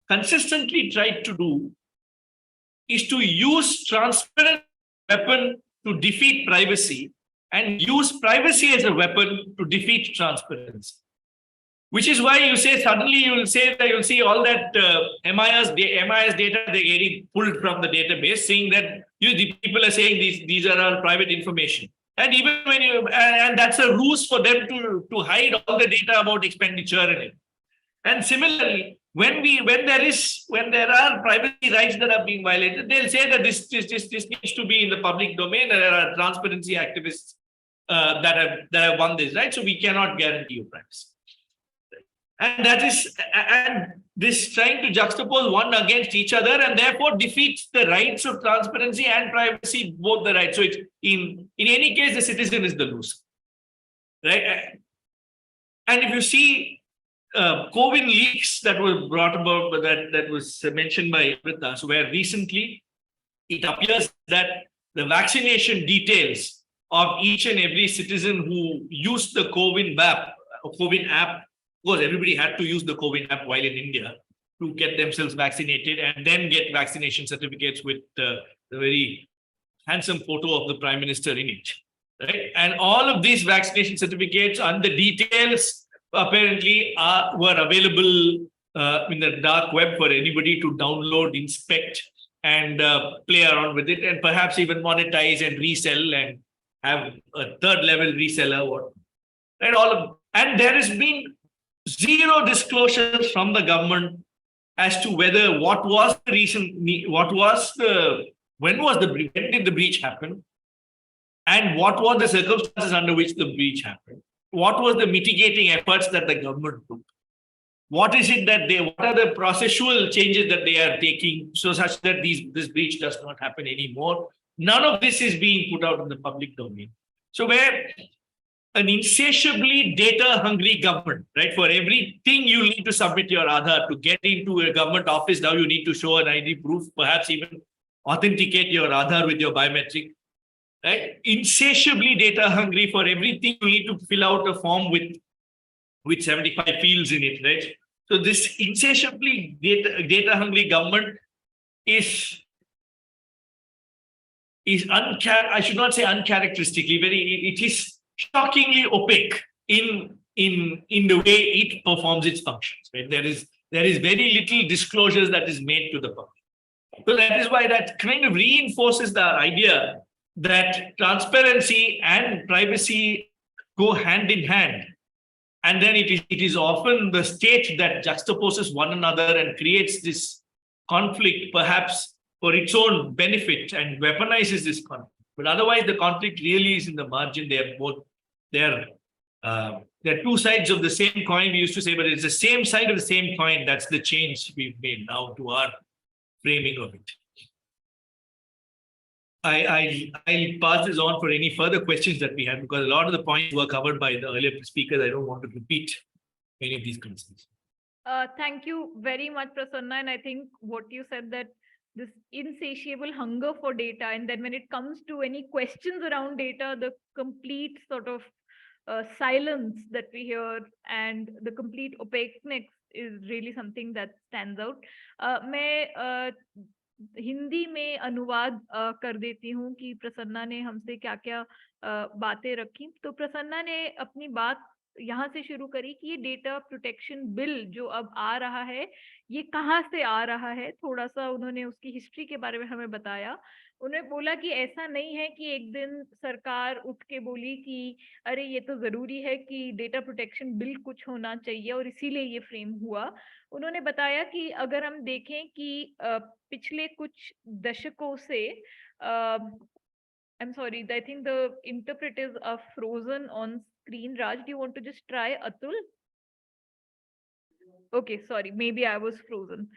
consistently tried to do is to use transparent weapon to defeat privacy and use privacy as a weapon to defeat transparency. Which is why you say suddenly you will say that you'll see all that MIS data they're getting pulled from the database, saying that the people are saying these are all private information. And even when and that's a ruse for them to hide all the data about expenditure and it. And similarly, when there are privacy rights that are being violated, they'll say that this needs to be in the public domain. There are transparency activists that have won this, right? So we cannot guarantee you privacy. And this trying to juxtapose one against each other and therefore defeats the rights of transparency and privacy, both the rights. So it's in any case, the citizen is the loser, right? And if you see COWIN leaks that were brought about, that was mentioned by Amrita, so where recently it appears that the vaccination details of each and every citizen who used the COWIN app, because everybody had to use the COWIN app while in India to get themselves vaccinated and then get vaccination certificates with the very handsome photo of the Prime Minister in it, right? And all of these vaccination certificates and the details apparently were available in the dark web for anybody to download, inspect, and play around with it, and perhaps even monetize and resell and have a third level reseller. Right? And there has been zero disclosures from the government as to whether when did the breach happen, and what were the circumstances under which the breach happened, what was the mitigating efforts that the government took, what are the processual changes that they are taking so such that this breach does not happen anymore. None of this is being put out in the public domain. So where an insatiably data-hungry government, right? For everything you need to submit your Aadhaar. To get into a government office, now you need to show an ID proof, perhaps even authenticate your Aadhaar with your biometric, right? Insatiably data-hungry. For everything, you need to fill out a form with 75 fields in it, right? So this insatiably data-hungry government is I should not say uncharacteristically, it is shockingly opaque in the way it performs its functions. Right? There is very little disclosures that is made to the public. So that is why that kind of reinforces the idea that transparency and privacy go hand in hand. And then it is often the state that juxtaposes one another and creates this conflict, perhaps for its own benefit, and weaponizes this conflict. But otherwise, the conflict really is in the margin. They're two sides of the same coin, we used to say, but it's the same side of the same coin. That's the change we've made now to our framing of it. I'll pass this on for any further questions that we have, because a lot of the points were covered by the earlier speakers. I don't want to repeat any of these concerns. Thank you very much, Prasanna. And I think what you said, that this insatiable hunger for data, and then when it comes to any questions around data, the complete sort of silence that we hear and the complete opaqueness is really something that stands out. मैं हिंदी में अनुवाद कर देती हूँ कि प्रसन्ना ने हमसे क्या क्या बातें रखी. तो प्रसन्ना ने अपनी बात यहाँ से शुरू करी कि ये डेटा प्रोटेक्शन बिल जो अब आ रहा है, ये कहाँ से आ रहा है. थोड़ा सा उन्होंने उसकी हिस्ट्री के बारे में हमें बताया. उन्होंने बोला कि ऐसा नहीं है कि एक दिन सरकार उठ के बोली कि अरे ये तो जरूरी है कि डेटा प्रोटेक्शन बिल कुछ होना चाहिए और इसीलिए ये फ्रेम हुआ. उन्होंने बताया कि अगर हम देखें कि पिछले कुछ दशकों से I'm sorry, I think the interpreters are frozen on screen. Raj, do you want to just try, Atul? Okay, sorry, maybe I was frozen.